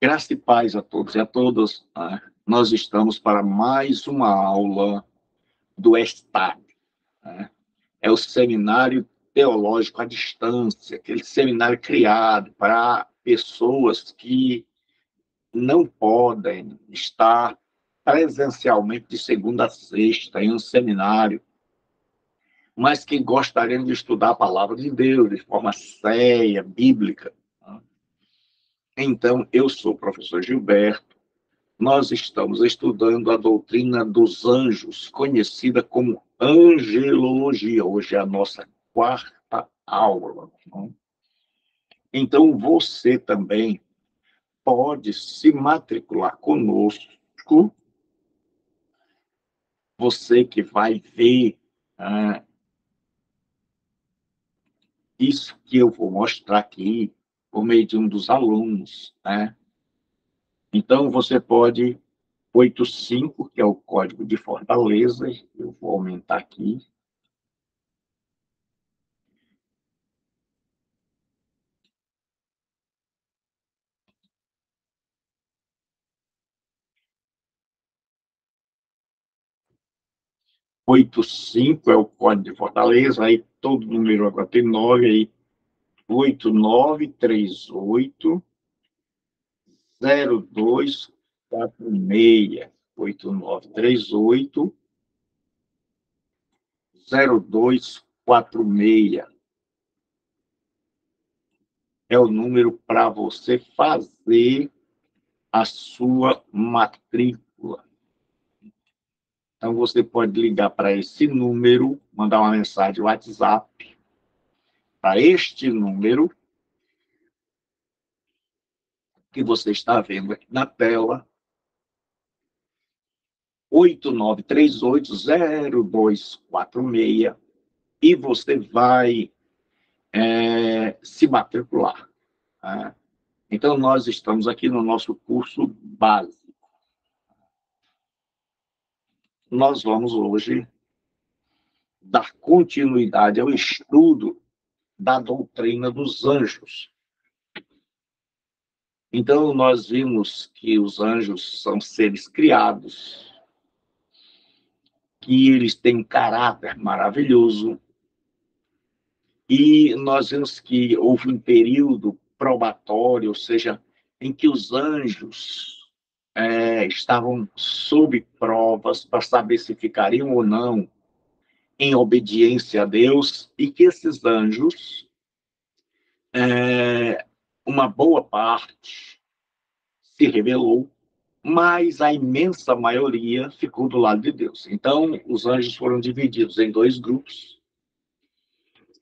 Graça e paz a todos e a todas. Nós estamos para mais uma aula do ESTAD. É o Seminário Teológico à Distância, aquele seminário criado para pessoas que não podem estar presencialmente de segunda a sexta em um seminário, mas que gostariam de estudar a palavra de Deus de forma séria, bíblica. Então, eu sou o professor Gilberto. Nós estamos estudando a doutrina dos anjos, conhecida como angelologia. Hoje é a nossa quarta aula. Então, você também pode se matricular conosco. Você que vai ver isso que eu vou mostrar aqui por meio de um dos alunos. Então, você pode 85, que é o código de Fortaleza, eu vou aumentar aqui. 85 é o código de Fortaleza, aí todo número agora tem 9, aí 8938 0246. 8938 0246 é o número para você fazer a sua matrícula. Então, você pode ligar para esse número, mandar uma mensagem no WhatsApp para este número que você está vendo aqui na tela, 8938-0246, e você vai se matricular. Então, nós estamos aqui no nosso curso básico. Nós vamos hoje dar continuidade ao estudo da doutrina dos anjos. Então, nós vimos que os anjos são seres criados, que eles têm um caráter maravilhoso, e nós vimos que houve um período probatório, ou seja, em que os anjos estavam sob provas para saber se ficariam ou não em obediência a Deus, e que esses anjos, uma boa parte se rebelou, mas a imensa maioria ficou do lado de Deus. Então, os anjos foram divididos em dois grupos.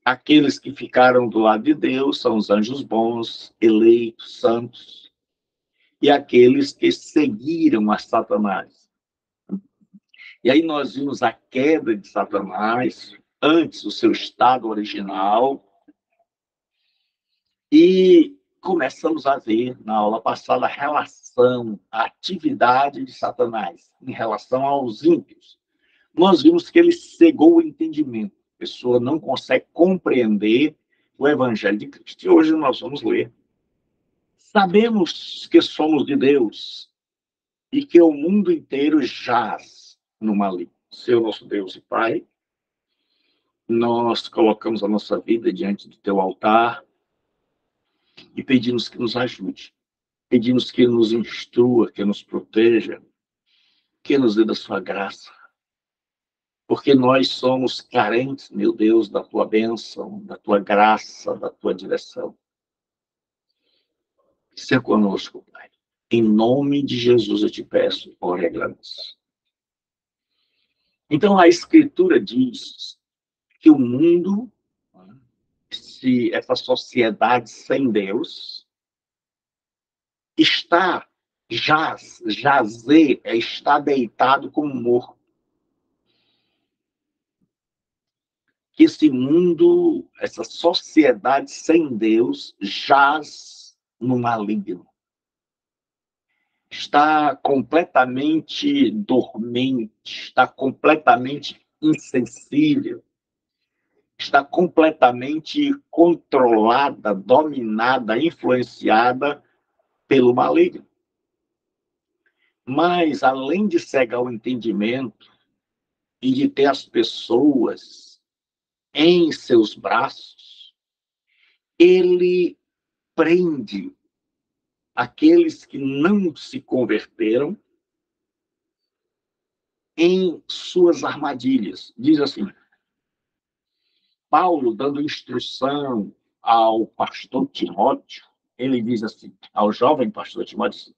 Aqueles que ficaram do lado de Deus são os anjos bons, eleitos, santos, e aqueles que seguiram a Satanás. E aí nós vimos a queda de Satanás, antes do seu estado original, e começamos a ver, na aula passada, a relação, a atividade de Satanás em relação aos ímpios. Nós vimos que ele cegou o entendimento. A pessoa não consegue compreender o Evangelho de Cristo. E hoje nós vamos ler. Sabemos que somos de Deus e que o mundo inteiro jaz no maligno. Seu nosso Deus e Pai, nós colocamos a nossa vida diante do teu altar e pedimos que nos ajude. Pedimos que nos instrua, que nos proteja, que nos dê da sua graça. Porque nós somos carentes, meu Deus, da tua bênção, da tua graça, da tua direção. Seja conosco, Pai. Em nome de Jesus eu te peço, ore e agradeço. Então, a Escritura diz que o mundo, essa sociedade sem Deus, está deitado como morto. Que esse mundo, essa sociedade sem Deus, jaz no maligno. Está completamente dormente, está completamente insensível, está completamente controlada, dominada, influenciada pelo maligno. Mas, além de cegar o entendimento e de ter as pessoas em seus braços, ele prende aqueles que não se converteram em suas armadilhas. Diz assim, Paulo, dando instrução ao pastor Timóteo, ele diz assim, ao jovem pastor Timóteo,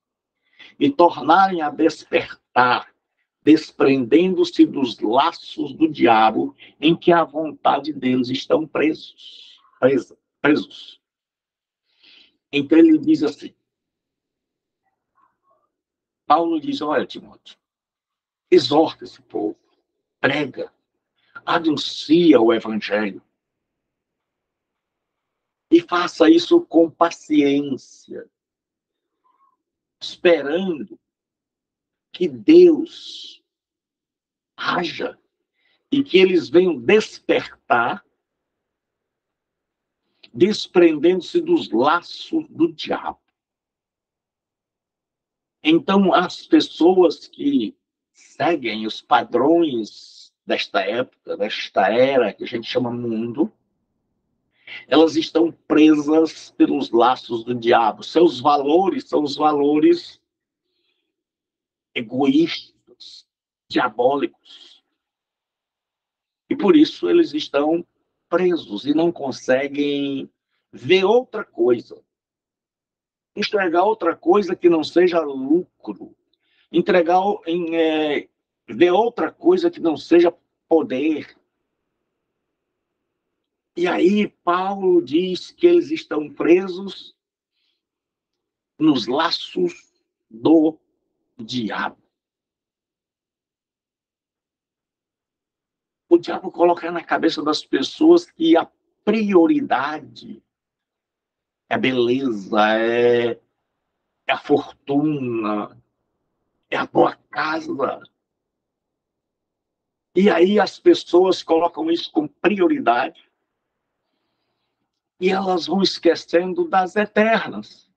e tornarem a despertar, desprendendo-se dos laços do diabo em que a vontade deles estão presos. Então ele diz assim, Paulo diz, olha, Timóteo, exorta esse povo, prega, anuncia o evangelho e faça isso com paciência, esperando que Deus haja e que eles venham despertar, desprendendo-se dos laços do diabo. Então, as pessoas que seguem os padrões desta época, desta era que a gente chama mundo, elas estão presas pelos laços do diabo. Seus valores são os valores egoístas, diabólicos. E por isso eles estão presos e não conseguem ver outra coisa, enxergar outra coisa que não seja lucro, ver outra coisa que não seja poder. E aí Paulo diz que eles estão presos nos laços do diabo. O diabo coloca na cabeça das pessoas que a prioridade é a beleza, é a fortuna, é a boa casa. E aí as pessoas colocam isso como prioridade e elas vão esquecendo das eternas,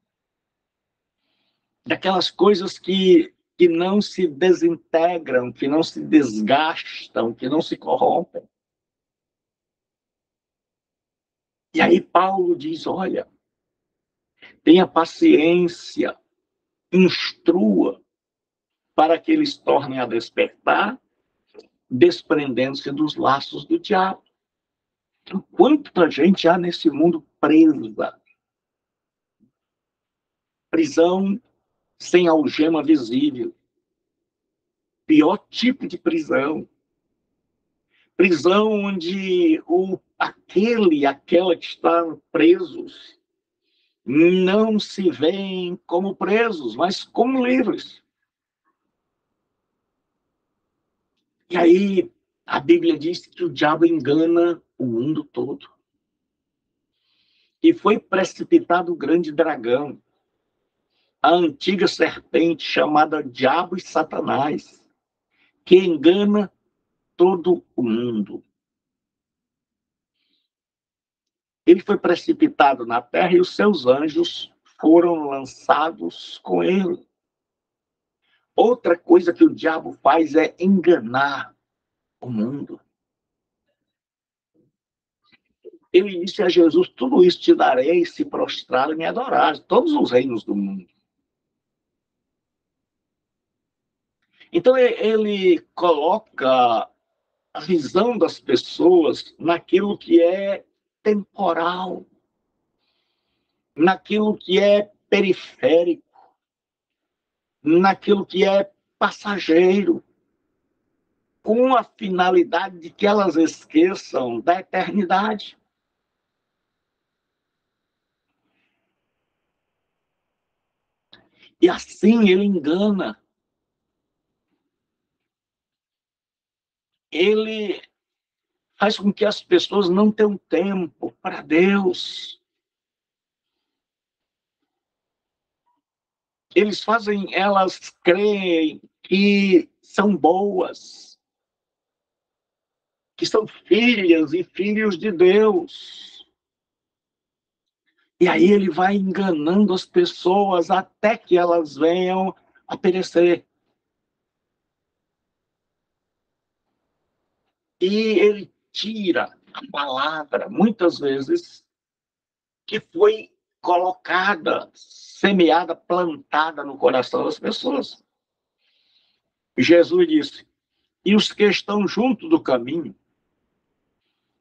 daquelas coisas que não se desintegram, que não se desgastam, que não se corrompem. E aí Paulo diz, olha, tenha paciência, instrua, para que eles tornem a despertar, desprendendo-se dos laços do diabo. Quanta gente há nesse mundo presa? Prisão sem algema visível. Pior tipo de prisão. Prisão onde aquela que estão presos não se veem como presos, mas como livres. E aí a Bíblia diz que o diabo engana o mundo todo. E foi precipitado o grande dragão, a antiga serpente chamada Diabo e Satanás, que engana todo o mundo. Ele foi precipitado na terra e os seus anjos foram lançados com ele. Outra coisa que o diabo faz é enganar o mundo. Ele disse a Jesus, tudo isso te darei se prostrar e me adorar, todos os reinos do mundo. Então ele coloca a visão das pessoas naquilo que é temporal, naquilo que é periférico, naquilo que é passageiro, com a finalidade de que elas esqueçam da eternidade. E assim ele engana. Ele faz com que as pessoas não tenham tempo para Deus. Eles fazem elas crerem que são boas, que são filhas e filhos de Deus. E aí ele vai enganando as pessoas até que elas venham a perecer. E ele tira a palavra, muitas vezes, que foi colocada, semeada, plantada no coração das pessoas. Jesus disse: e os que estão junto do caminho,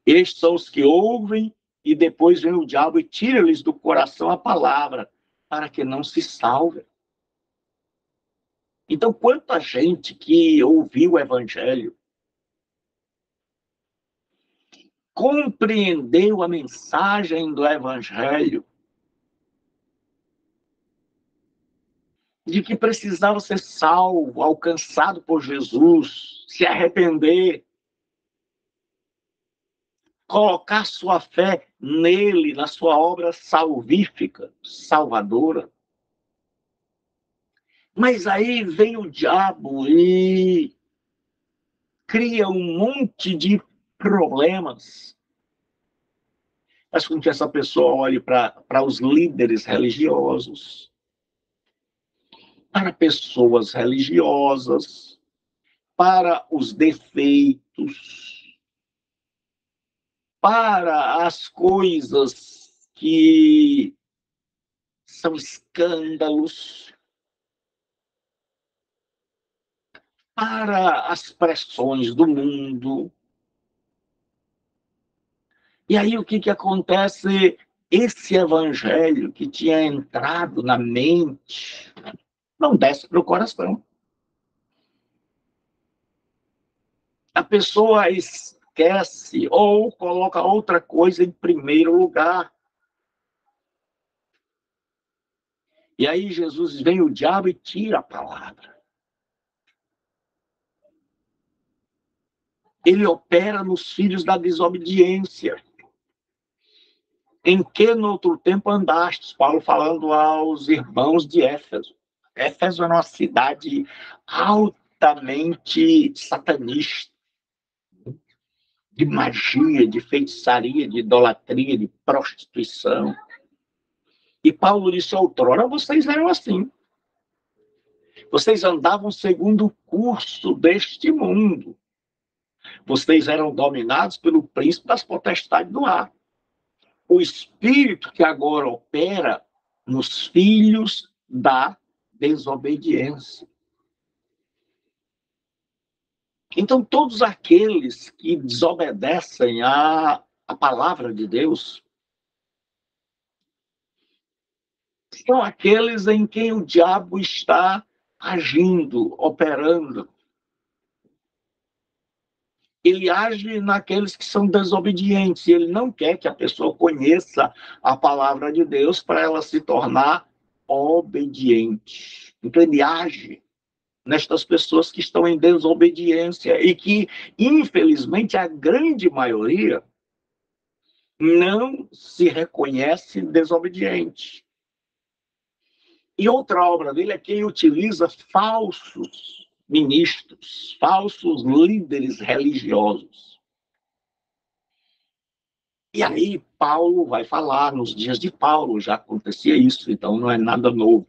estes são os que ouvem, e depois vem o diabo e tira-lhes do coração a palavra, para que não se salvem. Então, quanta gente que ouviu o evangelho, compreendeu a mensagem do evangelho, de que precisava ser salvo, alcançado por Jesus, se arrepender, colocar sua fé nele, na sua obra salvífica, salvadora. Mas aí vem o diabo e cria um monte de problemas. Faz com que essa pessoa olhe para os líderes religiosos, para pessoas religiosas, para os defeitos, para as coisas que são escândalos, para as pressões do mundo. E aí o que acontece? Esse evangelho que tinha entrado na mente não desce para o coração. A pessoa esquece ou coloca outra coisa em primeiro lugar. E aí Jesus vem o diabo e tira a palavra. Ele opera nos filhos da desobediência. Em que no outro tempo andastes? Paulo falando aos irmãos de Éfeso. Éfeso era uma cidade altamente satanista, de magia, de feitiçaria, de idolatria, de prostituição. E Paulo disse: outrora vocês eram assim. Vocês andavam segundo o curso deste mundo. Vocês eram dominados pelo príncipe das potestades do ar. O espírito que agora opera nos filhos da desobediência. Então, todos aqueles que desobedecem à palavra de Deus são aqueles em quem o diabo está agindo, operando. Ele age naqueles que são desobedientes. Ele não quer que a pessoa conheça a palavra de Deus para ela se tornar obediente. Então, ele age nestas pessoas que estão em desobediência e que, infelizmente, a grande maioria não se reconhece desobediente. E outra obra dele é que ele utiliza falsos ministros, falsos líderes religiosos. E aí Paulo vai falar, nos dias de Paulo já acontecia isso, então não é nada novo,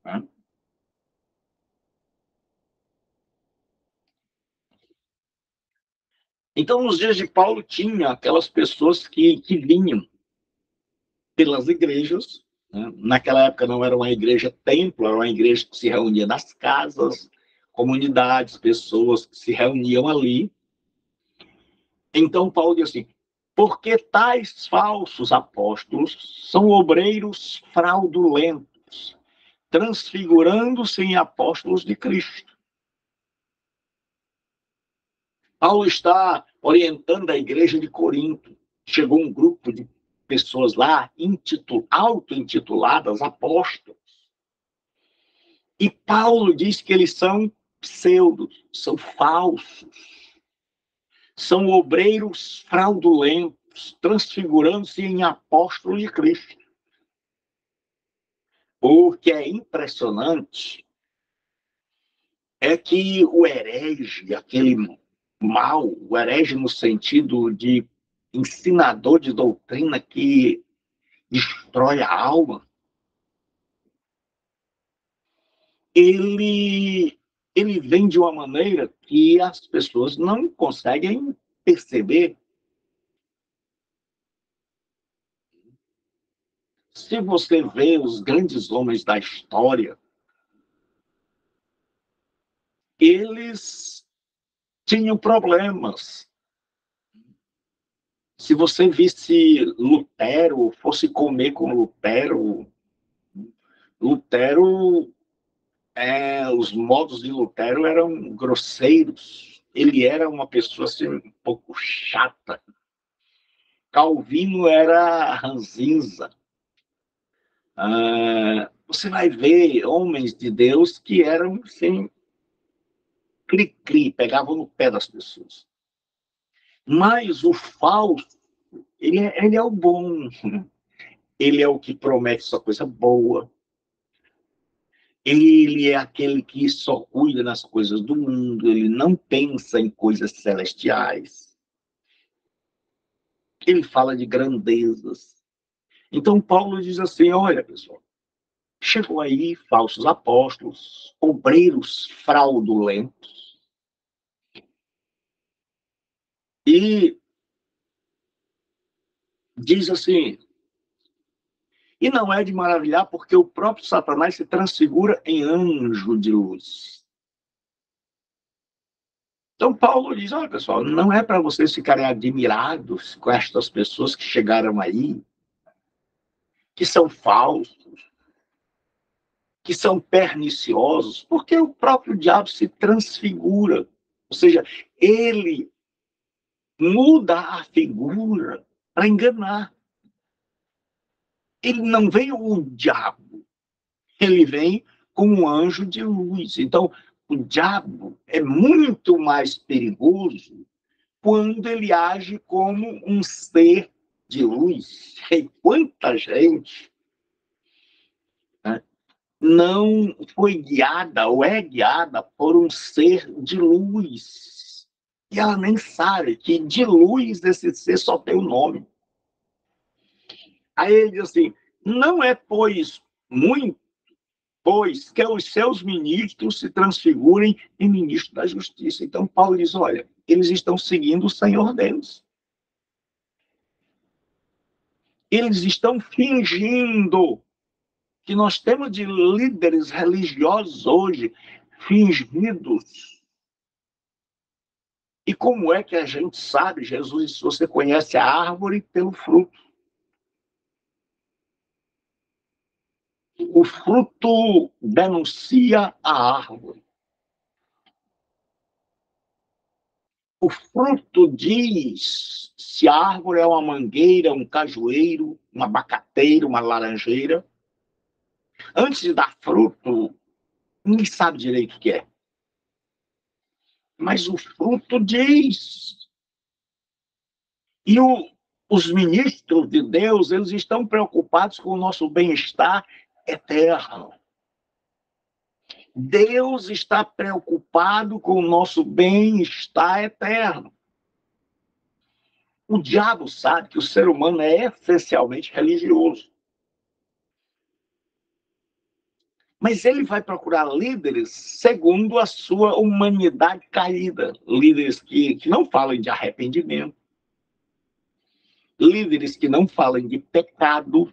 né? Então, nos dias de Paulo, tinha aquelas pessoas que vinham pelas igrejas, né? Naquela época não era uma igreja templo, era uma igreja que se reunia nas casas, comunidades, pessoas que se reuniam ali. Então, Paulo diz assim: porque tais falsos apóstolos são obreiros fraudulentos, transfigurando-se em apóstolos de Cristo. Paulo está orientando a igreja de Corinto. Chegou um grupo de pessoas lá, auto-intituladas apóstolos. E Paulo diz que eles são pseudos, são falsos, são obreiros fraudulentos, transfigurando-se em apóstolos de Cristo. O que é impressionante é que o herege, aquele mal, o herege no sentido de ensinador de doutrina que destrói a alma, ele vem de uma maneira que as pessoas não conseguem perceber, se você vê os grandes homens da história, eles tinham problemas. Se você visse Lutero, fosse comer com Lutero, os modos de Lutero eram grosseiros. Ele era uma pessoa assim, um pouco chata. Calvino era ranzinza. Você vai ver homens de Deus que eram assim, cri-cri, pegavam no pé das pessoas. Mas o falso, ele é o bom. Ele é o que promete só coisa boa. Ele é aquele que só cuida das coisas do mundo, ele não pensa em coisas celestiais. Ele fala de grandezas. Então, Paulo diz assim: olha, pessoal, chegou aí falsos apóstolos, obreiros fraudulentos, e diz assim: e não é de maravilhar, porque o próprio Satanás se transfigura em anjo de luz. Então, Paulo diz: olha, pessoal, não é para vocês ficarem admirados com estas pessoas que chegaram aí, que são falsos, que são perniciosos, porque o próprio diabo se transfigura. Ou seja, ele muda a figura para enganar. Ele não vem o diabo, ele vem com um anjo de luz. Então, o diabo é muito mais perigoso quando ele age como um ser de luz. E quanta gente, né, não foi guiada ou é guiada por um ser de luz. E ela nem sabe que de luz esse ser só tem o nome. Aí ele diz assim: não é, pois que os seus ministros se transfigurem em ministros da justiça. Então, Paulo diz: olha, eles estão seguindo o Senhor Deus. Eles estão fingindo. Que nós temos de líderes religiosos hoje, fingidos. E como é que a gente sabe, Jesus disse: você conhece a árvore pelo fruto. O fruto denuncia a árvore. O fruto diz se a árvore é uma mangueira, um cajueiro, uma abacateira, uma laranjeira. Antes de dar fruto, ninguém sabe direito o que é. Mas o fruto diz. E os ministros de Deus, eles estão preocupados com o nosso bem-estar eterno. Deus está preocupado com o nosso bem-estar eterno. O diabo sabe que o ser humano é essencialmente religioso. Mas ele vai procurar líderes segundo a sua humanidade caída. Líderes que não falem de arrependimento. Líderes que não falem de pecado.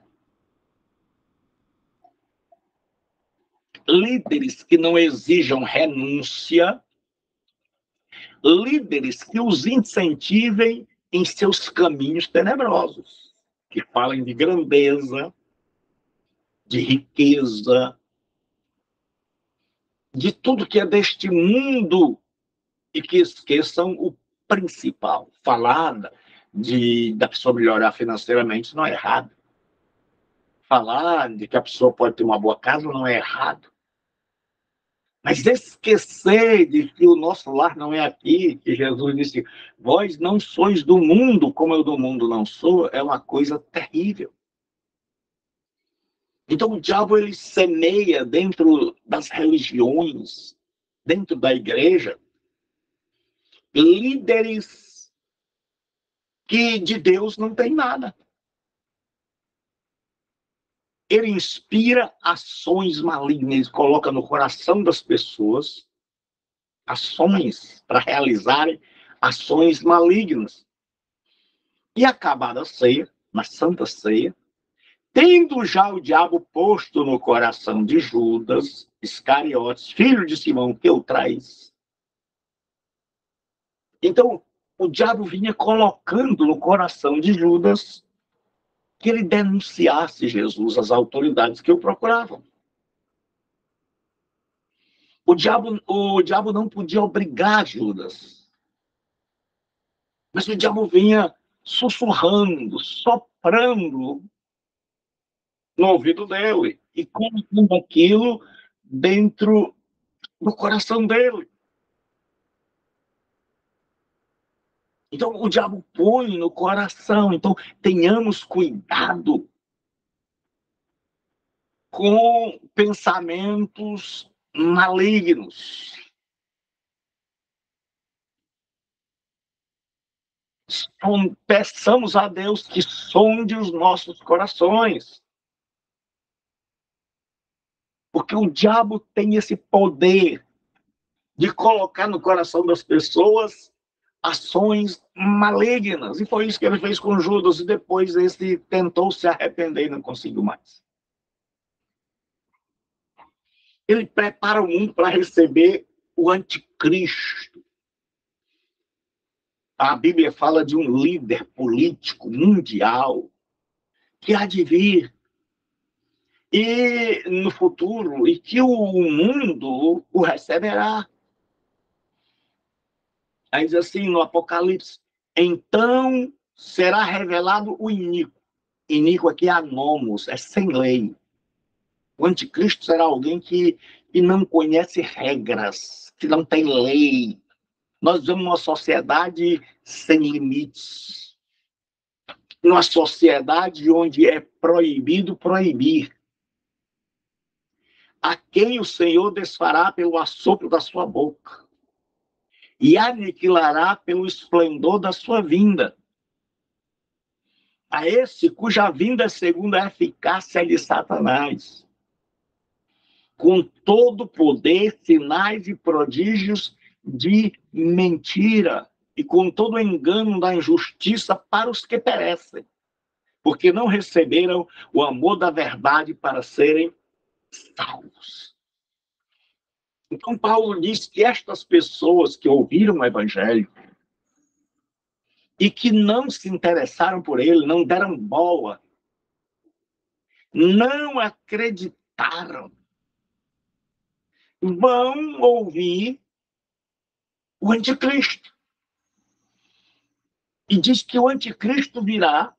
Líderes que não exijam renúncia. Líderes que os incentivem em seus caminhos tenebrosos. Que falem de grandeza, de riqueza, de tudo que é deste mundo e que esqueçam o principal. Falar da pessoa melhorar financeiramente não é errado. Falar de que a pessoa pode ter uma boa casa não é errado. Mas esquecer de que o nosso lar não é aqui, que Jesus disse: vós não sois do mundo, como eu do mundo não sou, é uma coisa terrível. Então o diabo ele semeia dentro das religiões, dentro da igreja, líderes que de Deus não tem nada. Ele inspira ações malignas, coloca no coração das pessoas ações para realizarem ações malignas. E acabada a ceia, na Santa Ceia, tendo já o diabo posto no coração de Judas Iscariotes, filho de Simão, que o traz. Então, o diabo vinha colocando no coração de Judas que ele denunciasse Jesus às autoridades que o procuravam. O diabo não podia obrigar Judas, mas o diabo vinha sussurrando, soprando no ouvido dele e colocando aquilo dentro do coração dele. Então, o diabo põe no coração. Então, tenhamos cuidado com pensamentos malignos. Peçamos a Deus que sonde os nossos corações. Porque o diabo tem esse poder de colocar no coração das pessoas ações malignas. E foi isso que ele fez com Judas, e depois esse tentou se arrepender e não conseguiu mais. Ele prepara o mundo para receber o anticristo. A Bíblia fala de um líder político mundial que há de vir e no futuro, e que o mundo o receberá. Aí diz assim no Apocalipse: então será revelado o iníquo. Iníquo aqui é anomos, é sem lei. O anticristo será alguém que não conhece regras, que não tem lei. Nós vivemos uma sociedade sem limites. Uma sociedade onde é proibido proibir. A quem o Senhor desfará pelo assopro da sua boca e aniquilará pelo esplendor da sua vinda. A esse cuja vinda é segundo a eficácia de Satanás, com todo poder, sinais e prodígios de mentira, e com todo o engano da injustiça para os que perecem, porque não receberam o amor da verdade para serem salvos. Então, Paulo diz que estas pessoas que ouviram o evangelho e que não se interessaram por ele, não deram bola, não acreditaram, vão ouvir o anticristo. E diz que o anticristo virá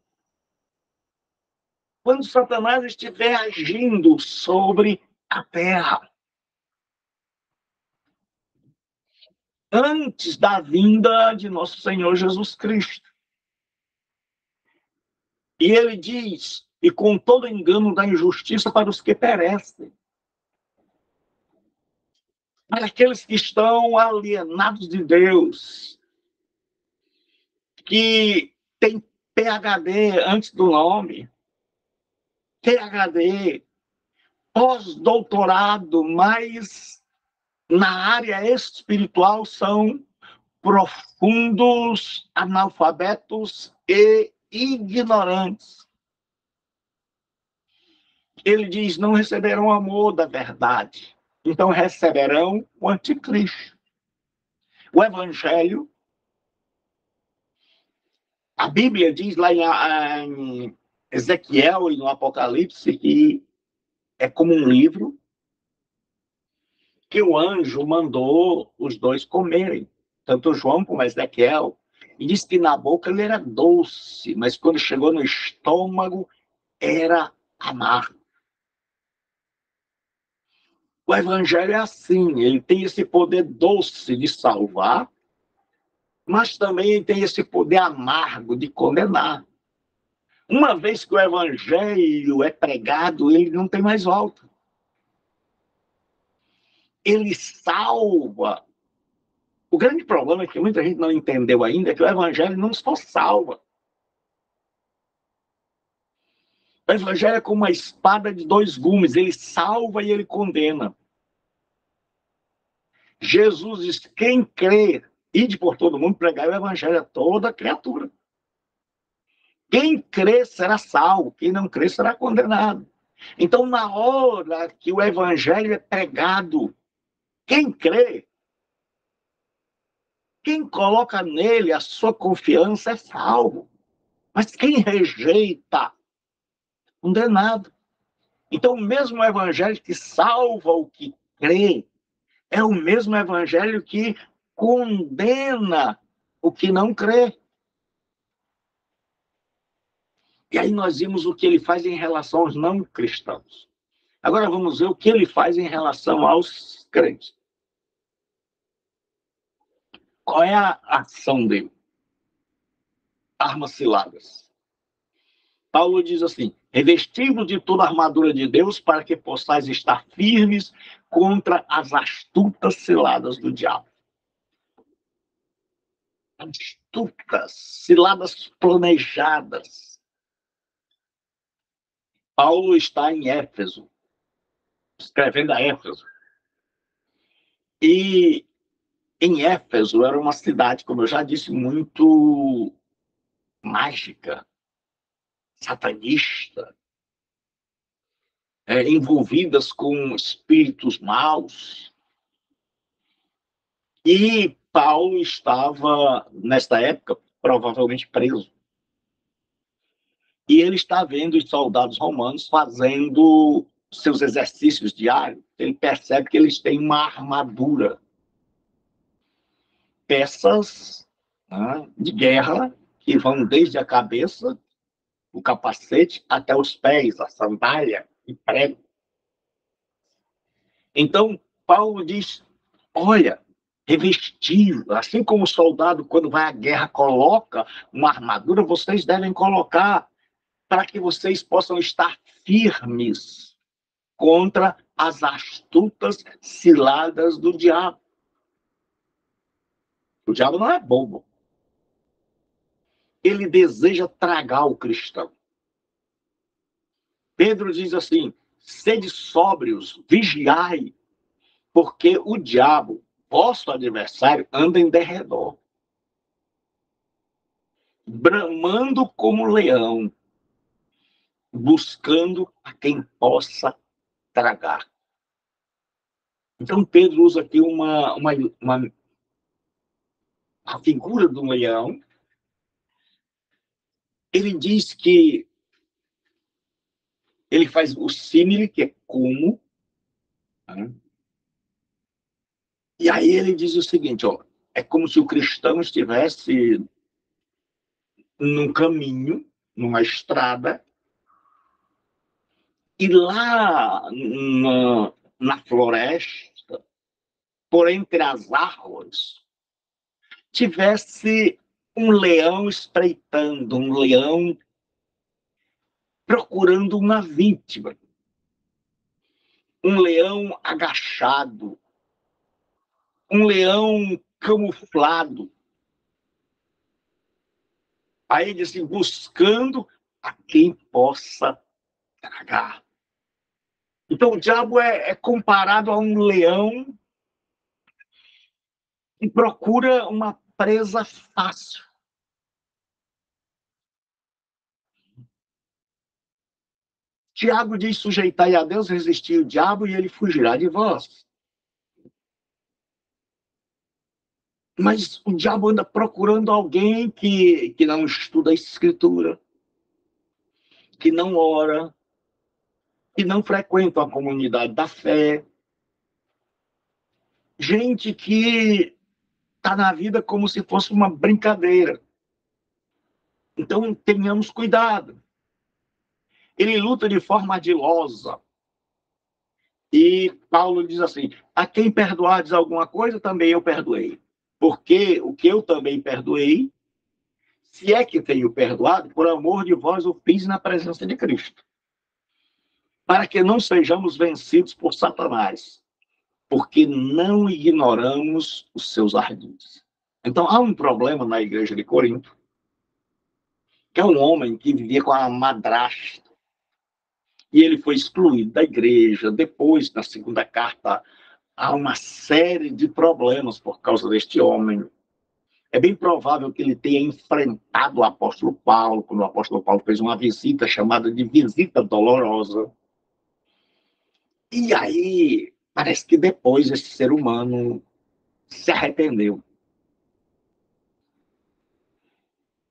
quando Satanás estiver agindo sobre a terra, antes da vinda de nosso Senhor Jesus Cristo. E ele diz: e com todo engano da injustiça para os que perecem, para aqueles que estão alienados de Deus, que tem PhD antes do nome, PhD, pós-doutorado, mas na área espiritual são profundos analfabetos e ignorantes. Ele diz: não receberão o amor da verdade, então receberão o anticristo. O evangelho, a Bíblia diz lá em Ezequiel e no Apocalipse que é como um livro que o anjo mandou os dois comerem, tanto João como Ezequiel, e diz que na boca ele era doce, mas quando chegou no estômago era amargo. O evangelho é assim, ele tem esse poder doce de salvar, mas também tem esse poder amargo de condenar. Uma vez que o evangelho é pregado, ele não tem mais volta. Ele salva. O grande problema é que muita gente não entendeu ainda é que o evangelho não só salva. O evangelho é como uma espada de dois gumes, ele salva e ele condena. Jesus diz: quem crê ide por todo mundo, pregar o evangelho a toda criatura. Quem crê será salvo, quem não crê será condenado. Então, na hora que o evangelho é pregado, quem crê, quem coloca nele a sua confiança é salvo. Mas quem rejeita, condenado. Então, o mesmo evangelho que salva o que crê, é o mesmo evangelho que condena o que não crê. E aí nós vimos o que ele faz em relação aos não cristãos. Agora vamos ver o que ele faz em relação aos crentes. Qual é a ação dele? Armas ciladas. Paulo diz assim: revestido de toda a armadura de Deus para que possais estar firmes contra as astutas ciladas do diabo. Astutas, ciladas planejadas. Paulo está em Éfeso, escrevendo a Éfeso. E em Éfeso era uma cidade, como eu já disse, muito mágica, satanista, envolvidas com espíritos maus. E Paulo estava, nesta época, provavelmente preso. E ele está vendo os soldados romanos fazendo seus exercícios diários. Ele percebe que eles têm uma armadura, peças, né, de guerra que vão desde a cabeça, o capacete, até os pés, a sandália e prego. Então, Paulo diz, olha, revestido, assim como o soldado, quando vai à guerra, coloca uma armadura, vocês devem colocar para que vocês possam estar firmes contra as astutas ciladas do diabo. O diabo não é bobo. Ele deseja tragar o cristão. Pedro diz assim, sede sóbrios, vigiai, porque o diabo, vosso adversário, anda em derredor, bramando como leão, buscando a quem possa tragar. Então, Pedro usa aqui a figura do leão. Ele diz que ele faz o símile, que é como, né? E aí ele diz o seguinte, ó, é como se o cristão estivesse num caminho, numa estrada, e lá na floresta, por entre as árvores, tivesse um leão espreitando, um leão procurando uma vítima, um leão agachado, um leão camuflado. Aí ele diz assim, buscando a quem possa tragar. Então o diabo é comparado a um leão que procura uma presa fácil. Tiago diz, sujeitai a Deus, resistir o diabo e ele fugirá de vós. Mas o diabo anda procurando alguém que não estuda a escritura, que não ora, que não frequenta a comunidade da fé. Gente que está na vida como se fosse uma brincadeira. Então, tenhamos cuidado. Ele luta de forma ardilosa. E Paulo diz assim, a quem perdoardes alguma coisa, também eu perdoei. Porque o que eu também perdoei, se é que tenho perdoado, por amor de vós o fiz na presença de Cristo. Para que não sejamos vencidos por Satanás, porque não ignoramos os seus ardis. Então, há um problema na igreja de Corinto, que é um homem que vivia com a madrasta, e ele foi excluído da igreja. Depois, na segunda carta, há uma série de problemas por causa deste homem. É bem provável que ele tenha enfrentado o apóstolo Paulo, quando o apóstolo Paulo fez uma visita chamada de visita dolorosa. E aí, parece que depois esse ser humano se arrependeu.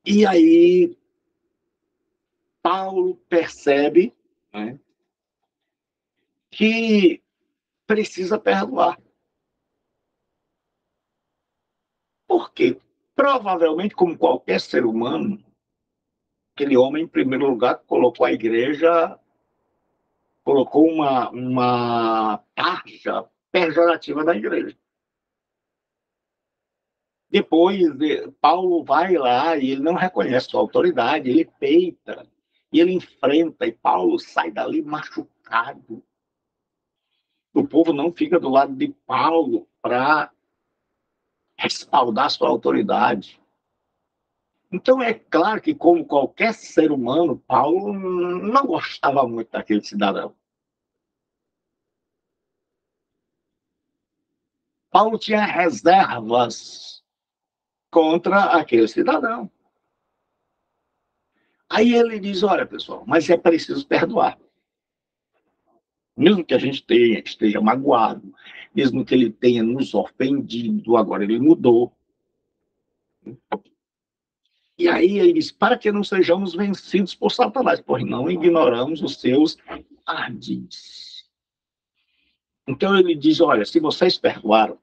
E aí, Paulo percebe, né, que precisa perdoar. Por quê? Provavelmente, como qualquer ser humano, aquele homem, em primeiro lugar, colocou a igreja, colocou uma taxa pejorativa da igreja. Depois, Paulo vai lá e ele não reconhece sua autoridade, ele peita, e ele enfrenta, e Paulo sai dali machucado. O povo não fica do lado de Paulo para respaldar sua autoridade. Então, é claro que, como qualquer ser humano, Paulo não gostava muito daquele cidadão. Paulo tinha reservas contra aquele cidadão. Aí ele diz: olha, pessoal, mas é preciso perdoar. Mesmo que a gente esteja magoado, mesmo que ele tenha nos ofendido, agora ele mudou. E aí ele diz: para que não sejamos vencidos por Satanás, pois não ignoramos os seus ardis. Então ele diz: olha, se vocês perdoaram,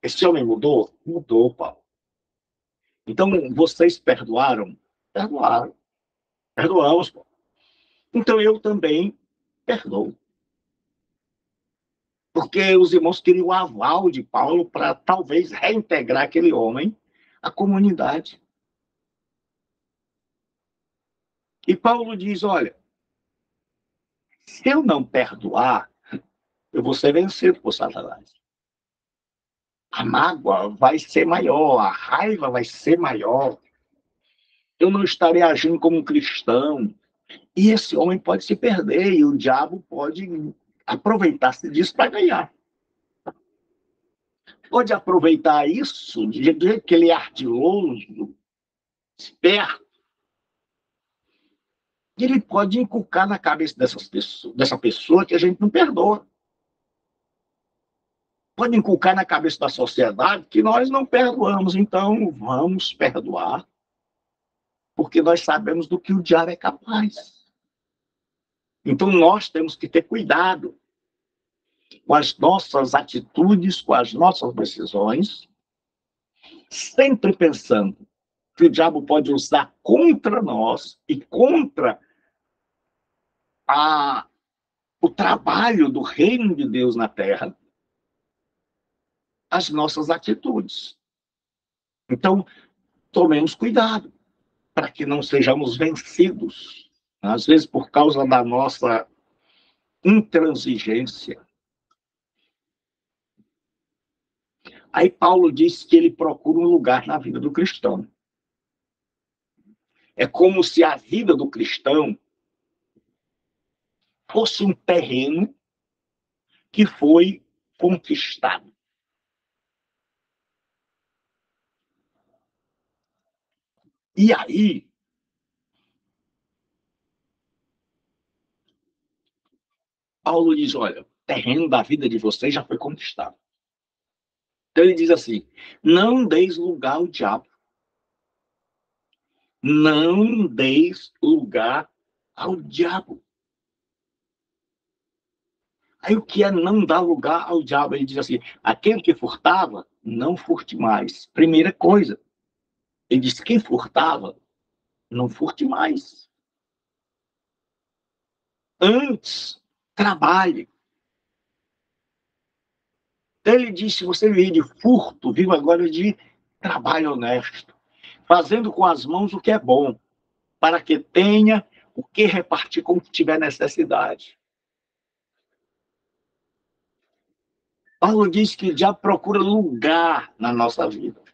esse homem mudou? Mudou, Paulo. Então vocês perdoaram? Perdoaram. Perdoamos, Paulo. Então eu também perdoo. Porque os irmãos queriam o aval de Paulo para talvez reintegrar aquele homem à comunidade. E Paulo diz: olha, se eu não perdoar, eu vou ser vencido por Satanás. A mágoa vai ser maior, a raiva vai ser maior. Eu não estarei agindo como um cristão. E esse homem pode se perder, e o diabo pode aproveitar-se disso para ganhar. Pode aproveitar isso, do jeito que ele é ardiloso, esperto, e ele pode inculcar na cabeça dessa pessoa que a gente não perdoa. Pode inculcar na cabeça da sociedade que nós não perdoamos, então vamos perdoar, porque nós sabemos do que o diabo é capaz. Então nós temos que ter cuidado com as nossas atitudes, com as nossas decisões, sempre pensando que o diabo pode usar contra nós e contra o trabalho do reino de Deus na terra, as nossas atitudes. Então, tomemos cuidado para que não sejamos vencidos, às vezes por causa da nossa intransigência. Aí Paulo diz que ele procura um lugar na vida do cristão. É como se a vida do cristão fosse um terreno que foi conquistado. E aí, Paulo diz: olha, o terreno da vida de vocês já foi conquistado. Então ele diz assim: não deis lugar ao diabo. Não deis lugar ao diabo. Aí o que é não dar lugar ao diabo? Ele diz assim: aquele que furtava, não furte mais. Primeira coisa. Ele diz: quem furtava, não furte mais. Antes, trabalhe. Ele diz: se você vive de furto, viva agora de trabalho honesto, fazendo com as mãos o que é bom, para que tenha o que repartir com o que tiver necessidade. Paulo diz que o diabo procura lugar na nossa vida.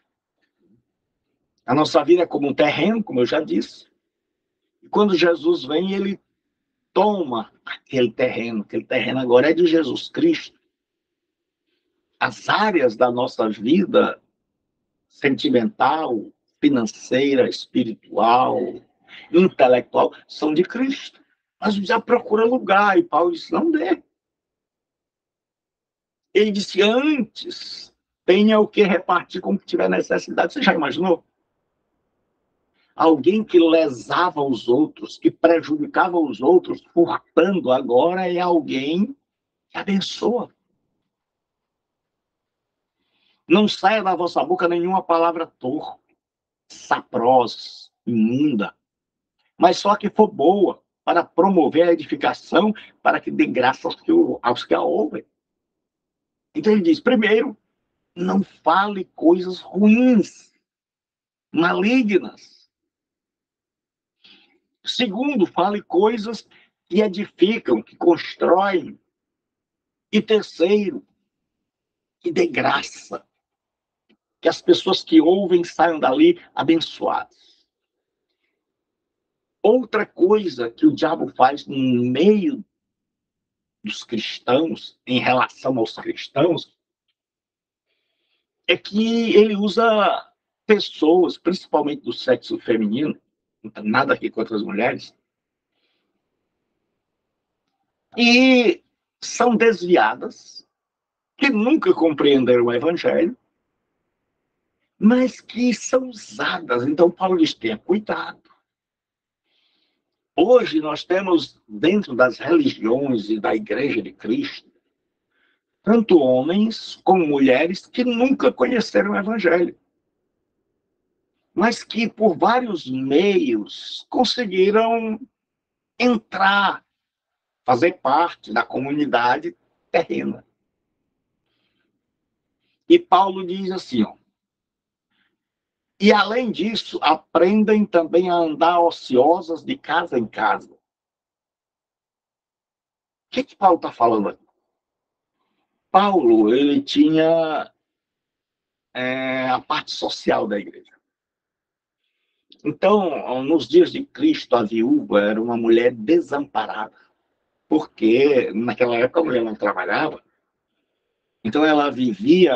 A nossa vida é como um terreno, como eu já disse. E quando Jesus vem, ele toma aquele terreno agora é de Jesus Cristo. As áreas da nossa vida sentimental, financeira, espiritual, intelectual, são de Cristo. Mas já procura lugar, e Paulo disse, não dê. Ele disse, antes, tenha o que repartir com o que tiver necessidade. Você já imaginou? Alguém que lesava os outros, que prejudicava os outros, furtando, agora é alguém que abençoa. Não saia da vossa boca nenhuma palavra torpe, saprosa, imunda, mas só que for boa, para promover a edificação, para que dê graça aos que a ouvem. Então ele diz, primeiro, não fale coisas ruins, malignas. Segundo, fale coisas que edificam, que constroem. E terceiro, que dê graça. Que as pessoas que ouvem saiam dali abençoadas. Outra coisa que o diabo faz no meio dos cristãos, em relação aos cristãos, é que ele usa pessoas, principalmente do sexo feminino, não tem nada aqui contra as mulheres, e são desviadas, que nunca compreenderam o evangelho, mas que são usadas. Então, Paulo diz, tenha cuidado. Hoje nós temos, dentro das religiões e da Igreja de Cristo, tanto homens como mulheres que nunca conheceram o evangelho, mas que, por vários meios, conseguiram entrar, fazer parte da comunidade terrena. E Paulo diz assim, ó, e além disso, aprendem também a andar ociosas de casa em casa. O que Paulo está falando aqui? Paulo, ele tinha a parte social da igreja. Então, nos dias de Cristo, a viúva era uma mulher desamparada, porque naquela época a mulher não trabalhava, então ela vivia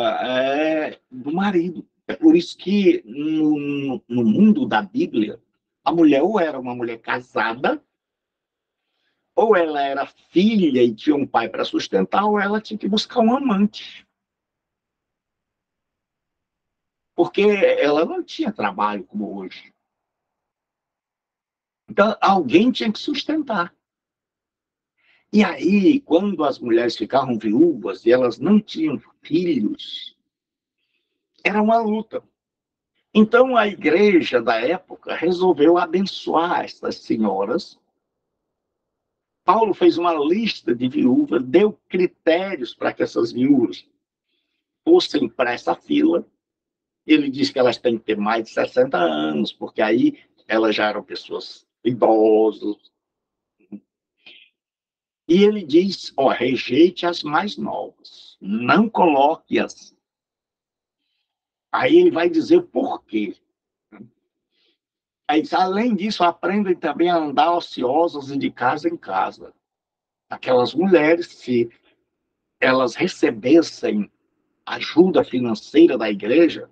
do marido. É por isso que no mundo da Bíblia, a mulher ou era uma mulher casada, ou ela era filha e tinha um pai para sustentar, ou ela tinha que buscar um amante. Porque ela não tinha trabalho como hoje. Então, alguém tinha que sustentar. E aí, quando as mulheres ficavam viúvas e elas não tinham filhos, era uma luta. Então, a igreja da época resolveu abençoar essas senhoras. Paulo fez uma lista de viúvas, deu critérios para que essas viúvas fossem para essa fila. Ele diz que elas têm que ter mais de 60 anos, porque aí elas já eram pessoas idosas. E ele diz, ó, rejeite as mais novas, não coloque-as. Aí ele vai dizer por quê. Aí, além disso, aprendem também a andar ociosas e de casa em casa. Aquelas mulheres, se elas recebessem ajuda financeira da igreja,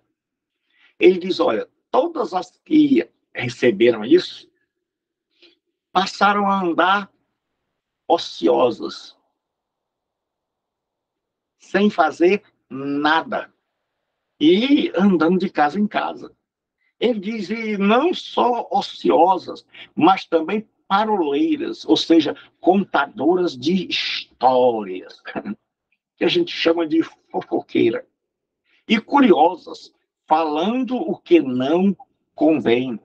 ele diz, olha, todas as que receberam isso, passaram a andar ociosas, sem fazer nada, e andando de casa em casa. Ele diz, e não só ociosas, mas também paroleiras, ou seja, contadoras de histórias, que a gente chama de fofoqueira, e curiosas, falando o que não convém.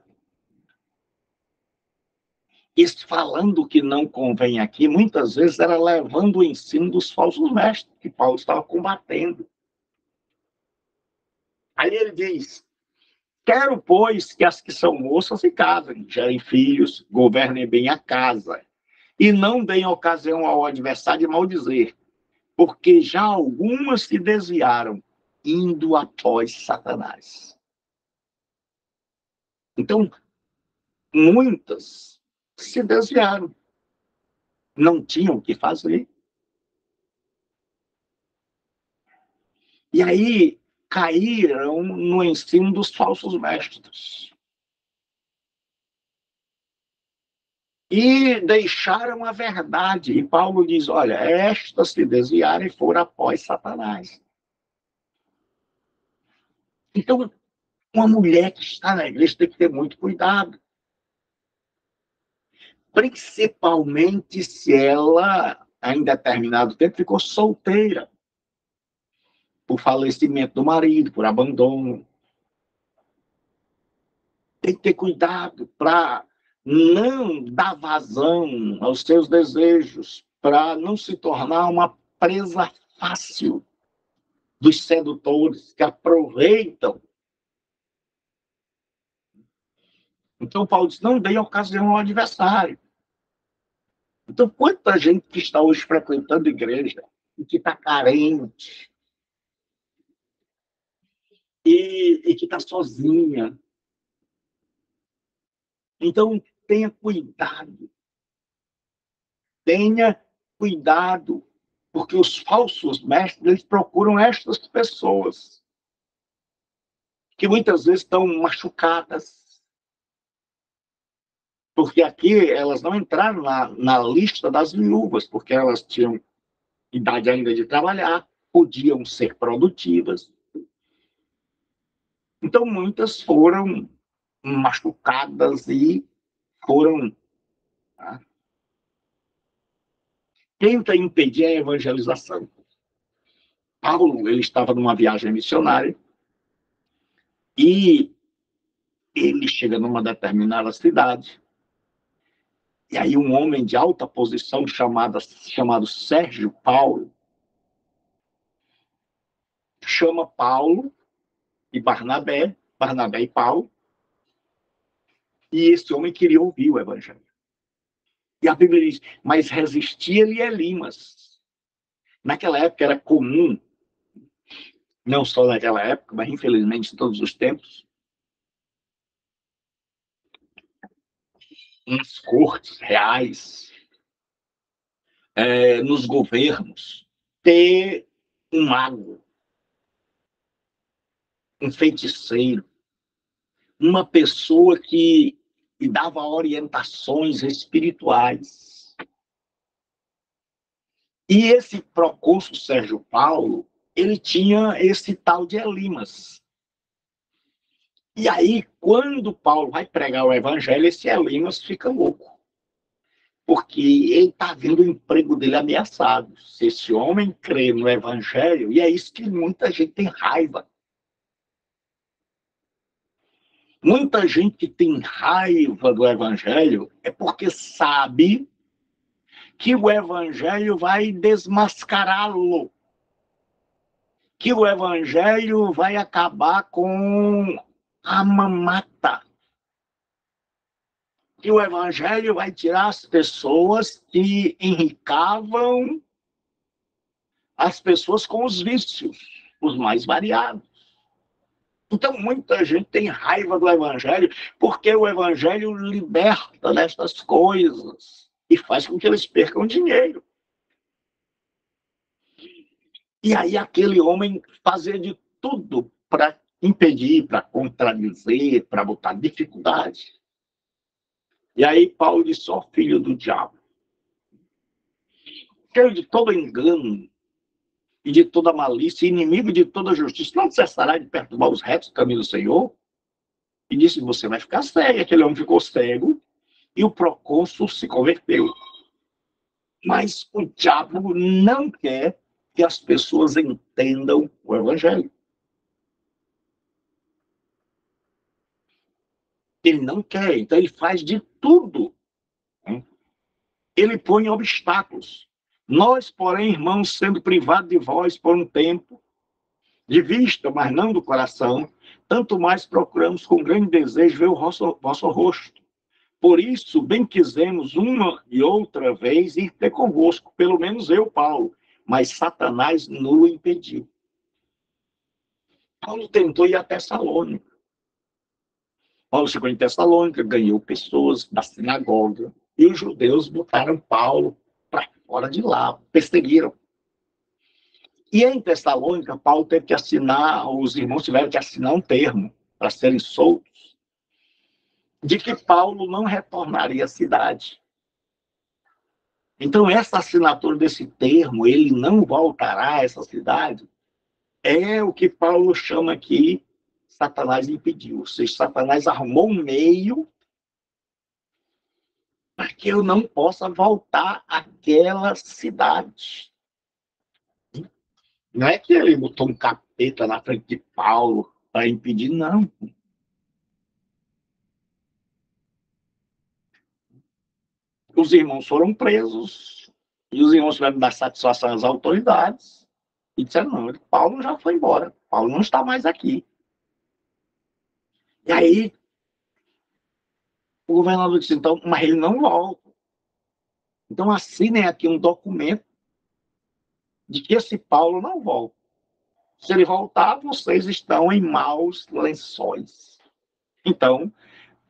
Esse falando o que não convém aqui, muitas vezes era levando o ensino dos falsos mestres, que Paulo estava combatendo. Aí ele diz, quero, pois, que as que são moças se casem, gerem filhos, governem bem a casa, e não deem ocasião ao adversário de maldizer, porque já algumas se desviaram, indo após Satanás. Então, muitas se desviaram, não tinham o que fazer. E aí, caíram no ensino dos falsos mestres. E deixaram a verdade. E Paulo diz, olha, estas se desviaram e foram após Satanás. Então, uma mulher que está na igreja tem que ter muito cuidado. Principalmente se ela, em determinado tempo, ficou solteira. Por falecimento do marido, por abandono. Tem que ter cuidado para não dar vazão aos seus desejos, para não se tornar uma presa fácil dos sedutores que aproveitam. Então, Paulo diz, não dê ocasião ao adversário. Então, quanta gente que está hoje frequentando a igreja e que está carente e que está sozinha. Então, tenha cuidado. Tenha cuidado, porque os falsos mestres, eles procuram estas pessoas que muitas vezes estão machucadas, porque aqui elas não entraram na lista das viúvas, porque elas tinham idade ainda de trabalhar, podiam ser produtivas. Então, muitas foram machucadas e foram... Tá? Tenta impedir a evangelização. Paulo, ele estava numa viagem missionária e ele chega numa determinada cidade. E aí um homem de alta posição chamado Sérgio Paulo chama Paulo e Barnabé e Paulo, e esse homem queria ouvir o evangelho. E a Bíblia diz, mas resistia-lhe Elimas. Naquela época era comum, não só naquela época, mas infelizmente em todos os tempos, nas cortes reais, nos governos, ter um mago, um feiticeiro, uma pessoa que dava orientações espirituais. E esse procônsul Sérgio Paulo, ele tinha esse tal de Elimas. E aí, quando Paulo vai pregar o evangelho, esse Elimas fica louco. Porque ele está vendo o emprego dele ameaçado. Se esse homem crê no evangelho, e é isso que muita gente tem raiva. Muita gente que tem raiva do evangelho é porque sabe que o evangelho vai desmascará-lo. Que o evangelho vai acabar com a mamata. Que o evangelho vai tirar as pessoas que enricavam as pessoas com os vícios, os mais variados. Então, muita gente tem raiva do evangelho, porque o evangelho liberta destas coisas e faz com que eles percam dinheiro. E aí aquele homem fazia de tudo para impedir, para contradizer, para botar dificuldade. E aí Paulo disse, ó filho do diabo, cheio de todo engano e de toda malícia, inimigo de toda justiça, não cessará de perturbar os retos caminhos do Senhor? E disse, você vai ficar cego. Aquele homem ficou cego e o procônsul se converteu. Mas o diabo não quer que as pessoas entendam o evangelho. Ele não quer, então ele faz de tudo. Ele põe obstáculos. Nós, porém, irmãos, sendo privados de vós por um tempo, de vista, mas não do coração, tanto mais procuramos com grande desejo ver o vosso rosto. Por isso, bem quisemos uma e outra vez ir ter convosco, pelo menos eu, Paulo, mas Satanás nos impediu. Paulo tentou ir a Tessalônica. Paulo chegou em Tessalônica, ganhou pessoas da sinagoga, e os judeus botaram Paulo para fora de lá, perseguiram. E em Tessalônica, Paulo teve que assinar, os irmãos tiveram que assinar um termo para serem soltos, de que Paulo não retornaria à cidade. Então, essa assinatura desse termo, ele não voltará a essa cidade, é o que Paulo chama aqui, Satanás impediu. Ou seja, Satanás arrumou um meio para que eu não possa voltar àquela cidade. Não é que ele botou um capeta na frente de Paulo para impedir, não. Os irmãos foram presos e os irmãos tiveram que dar satisfação às autoridades e disseram, não, Paulo já foi embora, Paulo não está mais aqui. E aí, o governador disse, então, mas ele não volta. Então, assinem aqui um documento de que esse Paulo não volta. Se ele voltar, vocês estão em maus lençóis. Então,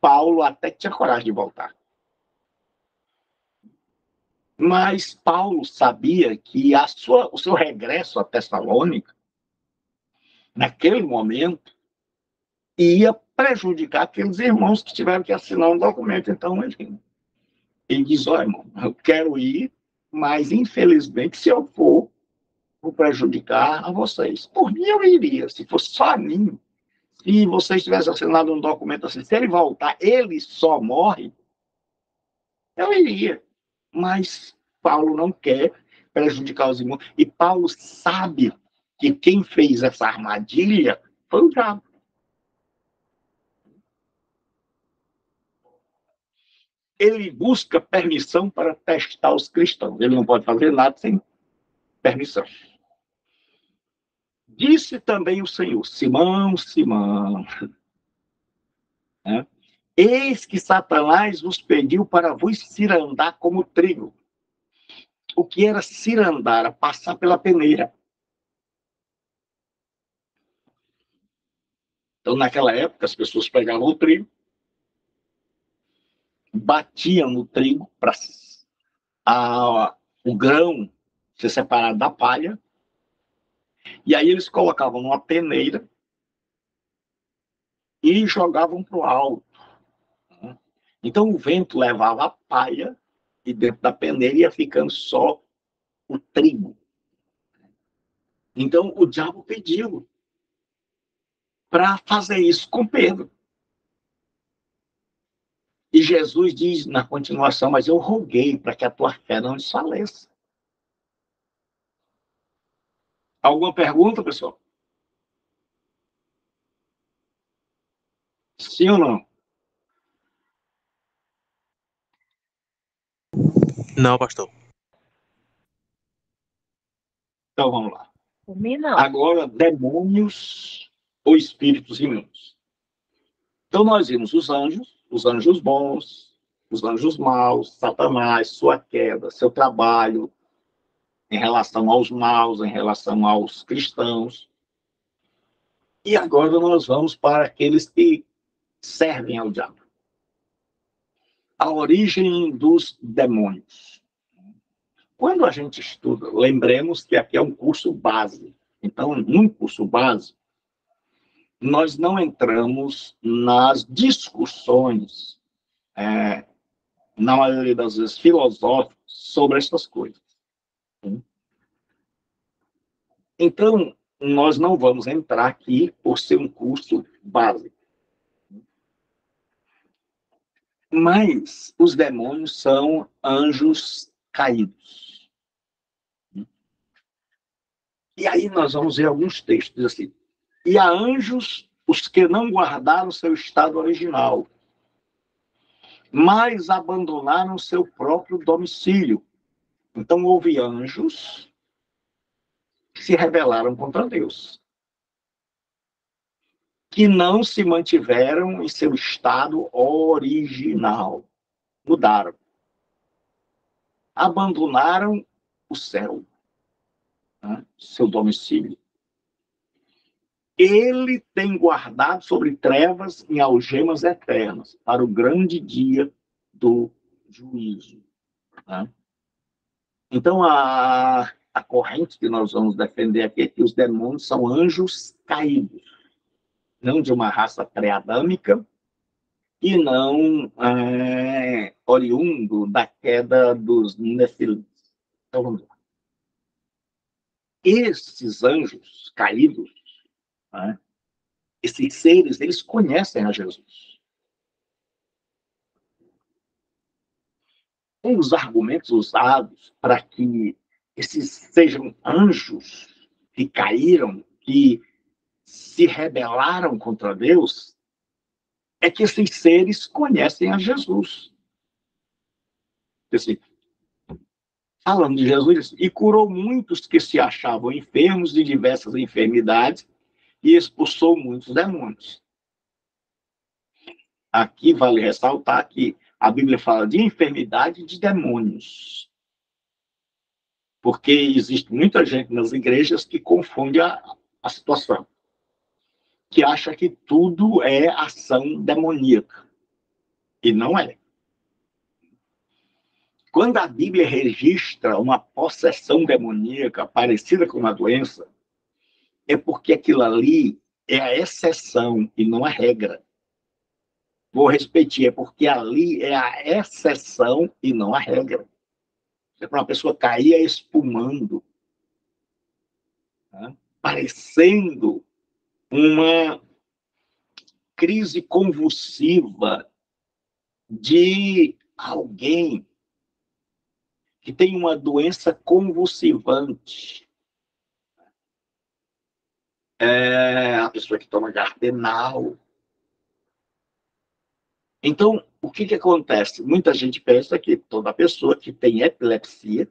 Paulo até tinha coragem de voltar. Mas Paulo sabia que o seu regresso a Tessalônica, naquele momento, ia prejudicar aqueles irmãos que tiveram que assinar um documento. Então, ele diz, olha, irmão, eu quero ir, mas, infelizmente, se eu for, vou prejudicar a vocês. Por mim, eu iria. Se fosse só a mim, se vocês tivessem assinado um documento assim, se ele voltar, ele só morre, eu iria. Mas Paulo não quer prejudicar os irmãos. E Paulo sabe que quem fez essa armadilha foi o diabo. Ele busca permissão para testar os cristãos. Ele não pode fazer nada sem permissão. Disse também o Senhor, Simão, Simão, né? Eis que Satanás vos pediu para vos cirandar como trigo. O que era cirandar? Era passar pela peneira. Então, naquela época, as pessoas pegavam o trigo, batiam no trigo para o grão ser separado da palha, e aí eles colocavam numa peneira e jogavam para o alto. Então, o vento levava a palha e dentro da peneira ia ficando só o trigo. Então, o diabo pediu para fazer isso com Pedro. E Jesus diz na continuação, mas eu roguei para que a tua fé não desfaleça. Alguma pergunta, pessoal? Sim ou não? Não, pastor. Então, vamos lá. Agora, demônios ou espíritos imundos. Então, nós vimos os anjos bons, os anjos maus, Satanás, sua queda, seu trabalho em relação aos maus, em relação aos cristãos. E agora nós vamos para aqueles que servem ao diabo. A origem dos demônios. Quando a gente estuda, lembremos que aqui é um curso base. Então, num curso base, nós não entramos nas discussões, na maioria das vezes filosóficas, sobre essas coisas. Então, nós não vamos entrar aqui por ser um curso básico. Mas os demônios são anjos caídos. E aí nós vamos ver alguns textos assim. E a anjos, os que não guardaram seu estado original, mas abandonaram seu próprio domicílio. Então, houve anjos que se rebelaram contra Deus, que não se mantiveram em seu estado original. Mudaram. Abandonaram o céu, né? Seu domicílio. Ele tem guardado sobre trevas em algemas eternas, para o grande dia do juízo. Né? Então, a corrente que nós vamos defender aqui é que os demônios são anjos caídos, não de uma raça pré-adâmica e não oriundo da queda dos Nefilim. Então vamos lá. Esses anjos caídos, né, esses seres, eles conhecem a Jesus. Um dos argumentos usados para que esses sejam anjos que caíram, que se rebelaram contra Deus, é que esses seres conhecem a Jesus. Assim, falando de Jesus, e curou muitos que se achavam enfermos de diversas enfermidades e expulsou muitos demônios. Aqui vale ressaltar que a Bíblia fala de enfermidade e de demônios. Porque existe muita gente nas igrejas que confunde a situação. Que acha que tudo é ação demoníaca. E não é. Quando a Bíblia registra uma possessão demoníaca parecida com uma doença, é porque aquilo ali é a exceção e não a regra. Vou repetir, é porque ali é a exceção e não a regra. É para uma pessoa cair espumando, né? Parecendo uma crise convulsiva de alguém que tem uma doença convulsivante. A pessoa que toma Gardenal. Então, o que acontece? Muita gente pensa que toda pessoa que tem epilepsia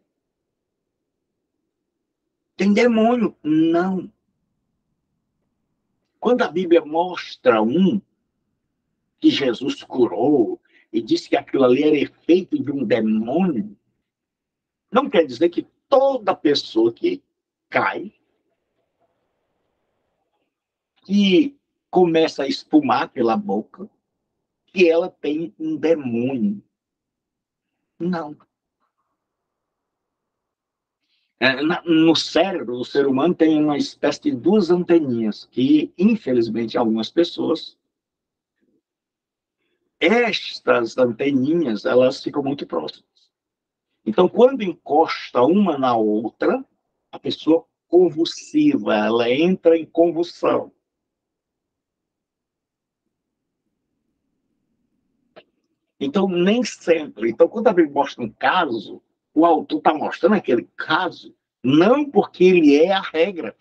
tem demônio. Não. Quando a Bíblia mostra que Jesus curou e disse que aquilo ali era efeito de um demônio, não quer dizer que toda pessoa que cai, que começa a espumar pela boca, que ela tem um demônio. Não. No cérebro do ser humano tem uma espécie de duas anteninhas que, infelizmente, algumas pessoas, estas anteninhas, elas ficam muito próximas. Então, quando encosta uma na outra, a pessoa convulsiva, ela entra em convulsão. Então, nem sempre. Então, quando a Bíblia mostra um caso, o autor está mostrando aquele caso não porque ele é a regra,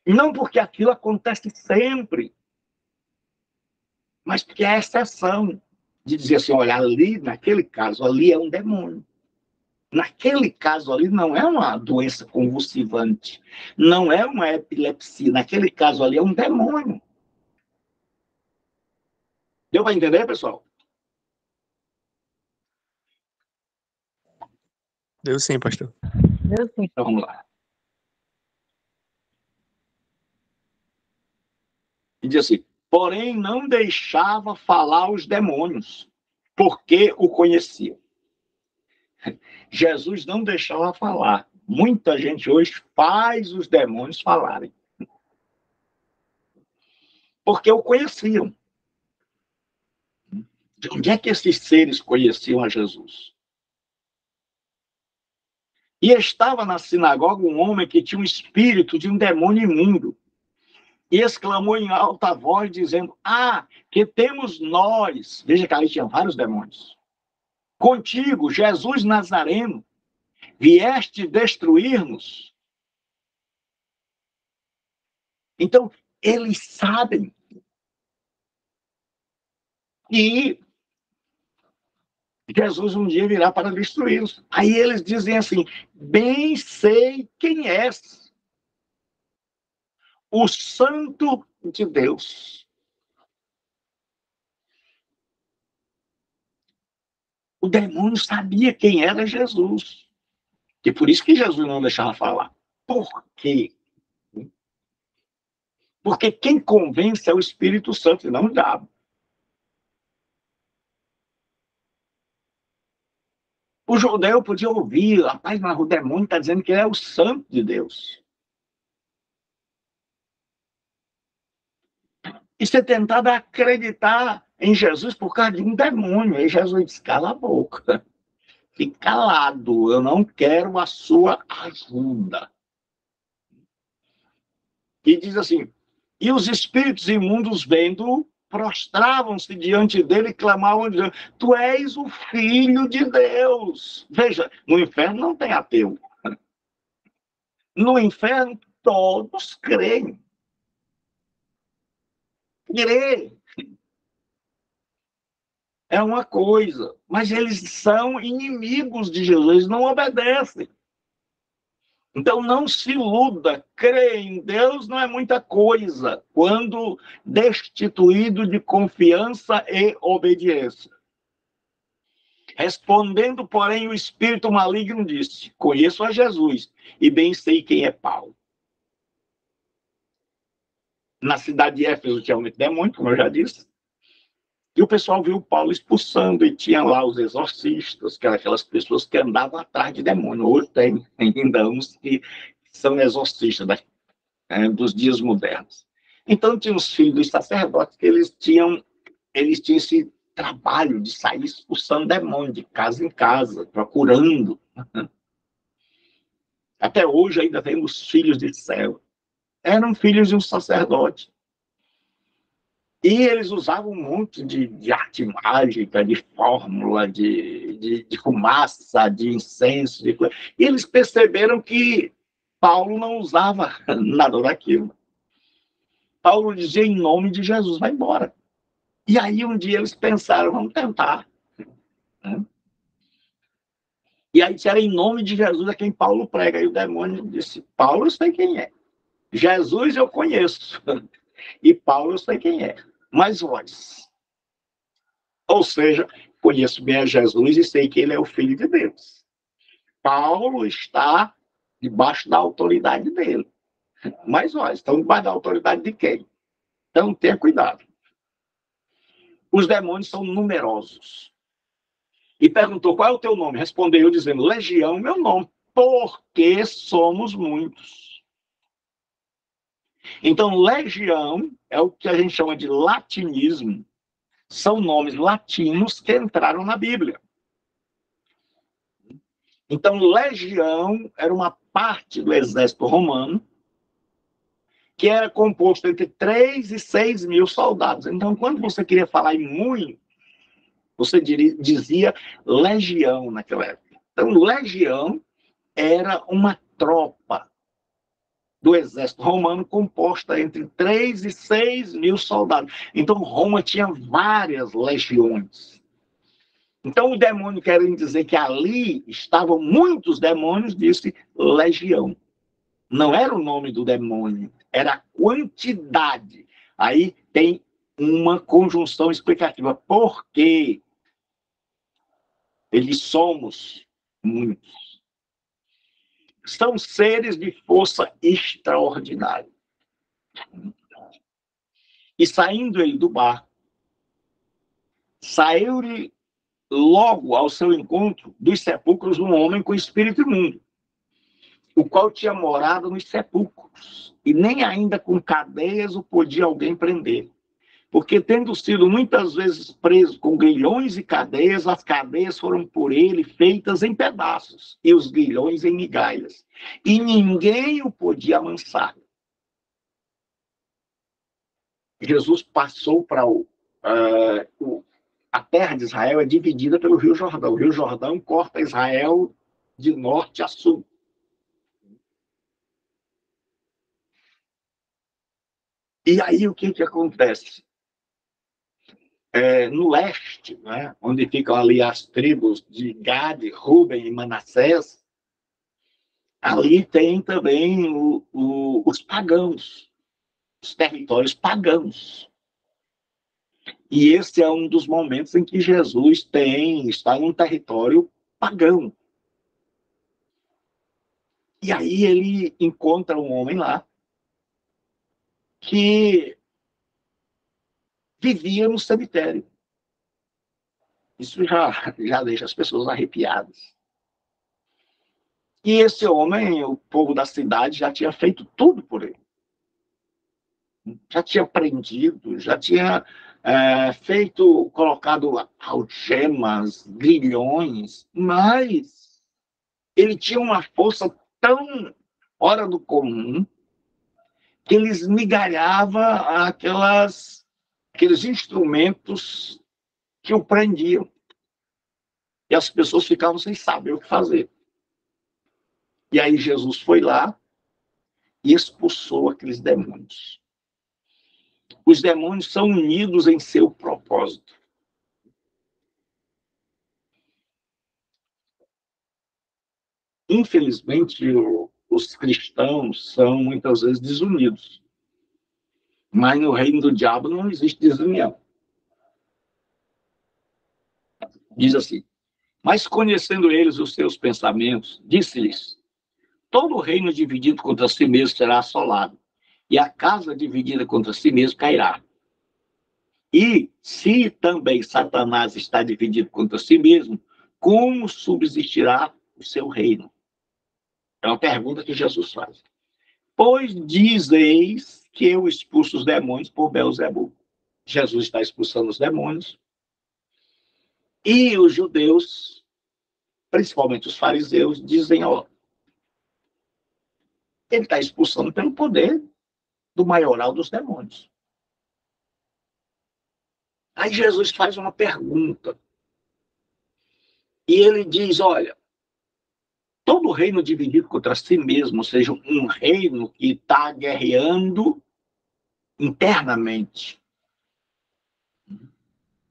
não porque aquilo acontece sempre, mas porque é a exceção de dizer assim, olha, ali, naquele caso, ali é um demônio. Naquele caso ali não é uma doença convulsivante, não é uma epilepsia, naquele caso ali é um demônio. Deu para entender, pessoal? Deu sim, pastor. Deu sim. Então vamos lá. E diz assim, porém não deixava falar os demônios, porque o conheciam. Jesus não deixava falar. Muita gente hoje faz os demônios falarem. Porque o conheciam. De onde é que esses seres conheciam a Jesus? E estava na sinagoga um homem que tinha um espírito de um demônio imundo. E exclamou em alta voz, dizendo, que temos nós. Veja que ali tinha vários demônios. Contigo, Jesus Nazareno, vieste destruir-nos. Então, eles sabem que Jesus um dia virá para destruí-los. Aí eles dizem assim, bem sei quem és, o Santo de Deus. O demônio sabia quem era Jesus. E por isso que Jesus não deixava falar. Por quê? Porque quem convence é o Espírito Santo e não o diabo. O judeu podia ouvir, rapaz, mas o demônio está dizendo que ele é o santo de Deus. E ser tentado a acreditar em Jesus por causa de um demônio. Aí Jesus diz, cala a boca, fique calado, eu não quero a sua ajuda. E diz assim, e os espíritos imundos vendo prostravam-se diante dele e clamavam, dizendo, tu és o Filho de Deus. Veja, no inferno não tem ateu. No inferno todos creem. Crer é uma coisa, mas eles são inimigos de Jesus, eles não obedecem. Então não se iluda, crer em Deus não é muita coisa, quando destituído de confiança e obediência. Respondendo, porém, o espírito maligno disse, conheço a Jesus e bem sei quem é Paulo. Na cidade de Éfeso tinha muito demônio, como eu já disse, e o pessoal viu Paulo expulsando, e tinha lá os exorcistas, que eram aquelas pessoas que andavam atrás de demônio. Hoje tem ainda uns que são exorcistas, né? Dos dias modernos. Então, tinha os filhos dos sacerdotes que eles tinham esse trabalho de sair expulsando demônio de casa em casa, procurando. Até hoje ainda tem os filhos de céu. Eram filhos de um sacerdote. E eles usavam um monte de arte mágica, de fórmula, de fumaça, de incenso. E eles perceberam que Paulo não usava nada daquilo. Paulo dizia em nome de Jesus, vai embora. E aí um dia eles pensaram, vamos tentar. E aí disseram em nome de Jesus a quem Paulo prega. E o demônio disse, Paulo eu sei quem é. Jesus eu conheço. E Paulo eu sei quem é. Mas vós. Ou seja, conheço bem a Jesus e sei que ele é o Filho de Deus. Paulo está debaixo da autoridade dele. Mas nós estamos debaixo da autoridade de quem? Então tenha cuidado. Os demônios são numerosos. E perguntou, qual é o teu nome? Respondeu dizendo, Legião, meu nome, porque somos muitos. Então, legião é o que a gente chama de latinismo. São nomes latinos que entraram na Bíblia. Então, legião era uma parte do exército romano que era composto entre 3 e 6 mil soldados. Então, quando você queria falar em muito, você dizia legião naquela época. Então, legião era uma tropa do exército romano composta entre 3 e 6 mil soldados. Então, Roma tinha várias legiões. Então, o demônio, querendo dizer que ali estavam muitos demônios, disse legião. Não era o nome do demônio, era a quantidade. Aí tem uma conjunção explicativa. Por quê? Eles somos muitos. São seres de força extraordinária. E saindo ele do barco, saiu-lhe logo ao seu encontro dos sepulcros um homem com espírito imundo, o qual tinha morado nos sepulcros, e nem ainda com cadeias o podia alguém prender. Porque, tendo sido muitas vezes preso com grilhões e cadeias, as cadeias foram por ele feitas em pedaços, e os grilhões em migalhas. E ninguém o podia amansar. Jesus passou para a terra de Israel é dividida pelo Rio Jordão. O Rio Jordão corta Israel de norte a sul. E aí o que acontece? No leste, né, onde ficam ali as tribos de Gade, Ruben e Manassés, ali tem também os pagãos, os territórios pagãos. E esse é um dos momentos em que Jesus está num território pagão. E aí ele encontra um homem lá que vivia no cemitério. Isso já deixa as pessoas arrepiadas. E esse homem, o povo da cidade, já tinha feito tudo por ele. Já tinha prendido, já tinha feito, colocado algemas, grilhões, mas ele tinha uma força tão fora do comum que ele esmigalhava aqueles instrumentos que o prendiam. E as pessoas ficavam sem saber o que fazer. E aí Jesus foi lá e expulsou aqueles demônios. Os demônios são unidos em seu propósito. Infelizmente, os cristãos são muitas vezes desunidos. Mas no reino do diabo não existe desunião. Diz assim: mas conhecendo eles os seus pensamentos, disse-lhes: todo reino dividido contra si mesmo será assolado, e a casa dividida contra si mesmo cairá. E se também Satanás está dividido contra si mesmo, como subsistirá o seu reino? É uma pergunta que Jesus faz. Pois dizeis que eu expulso os demônios por Beelzebul. Jesus está expulsando os demônios. E os judeus, principalmente os fariseus, dizem, ó, ele está expulsando pelo poder do maioral dos demônios. Aí Jesus faz uma pergunta. E ele diz, olha, todo reino dividido contra si mesmo, ou seja, um reino que está guerreando internamente.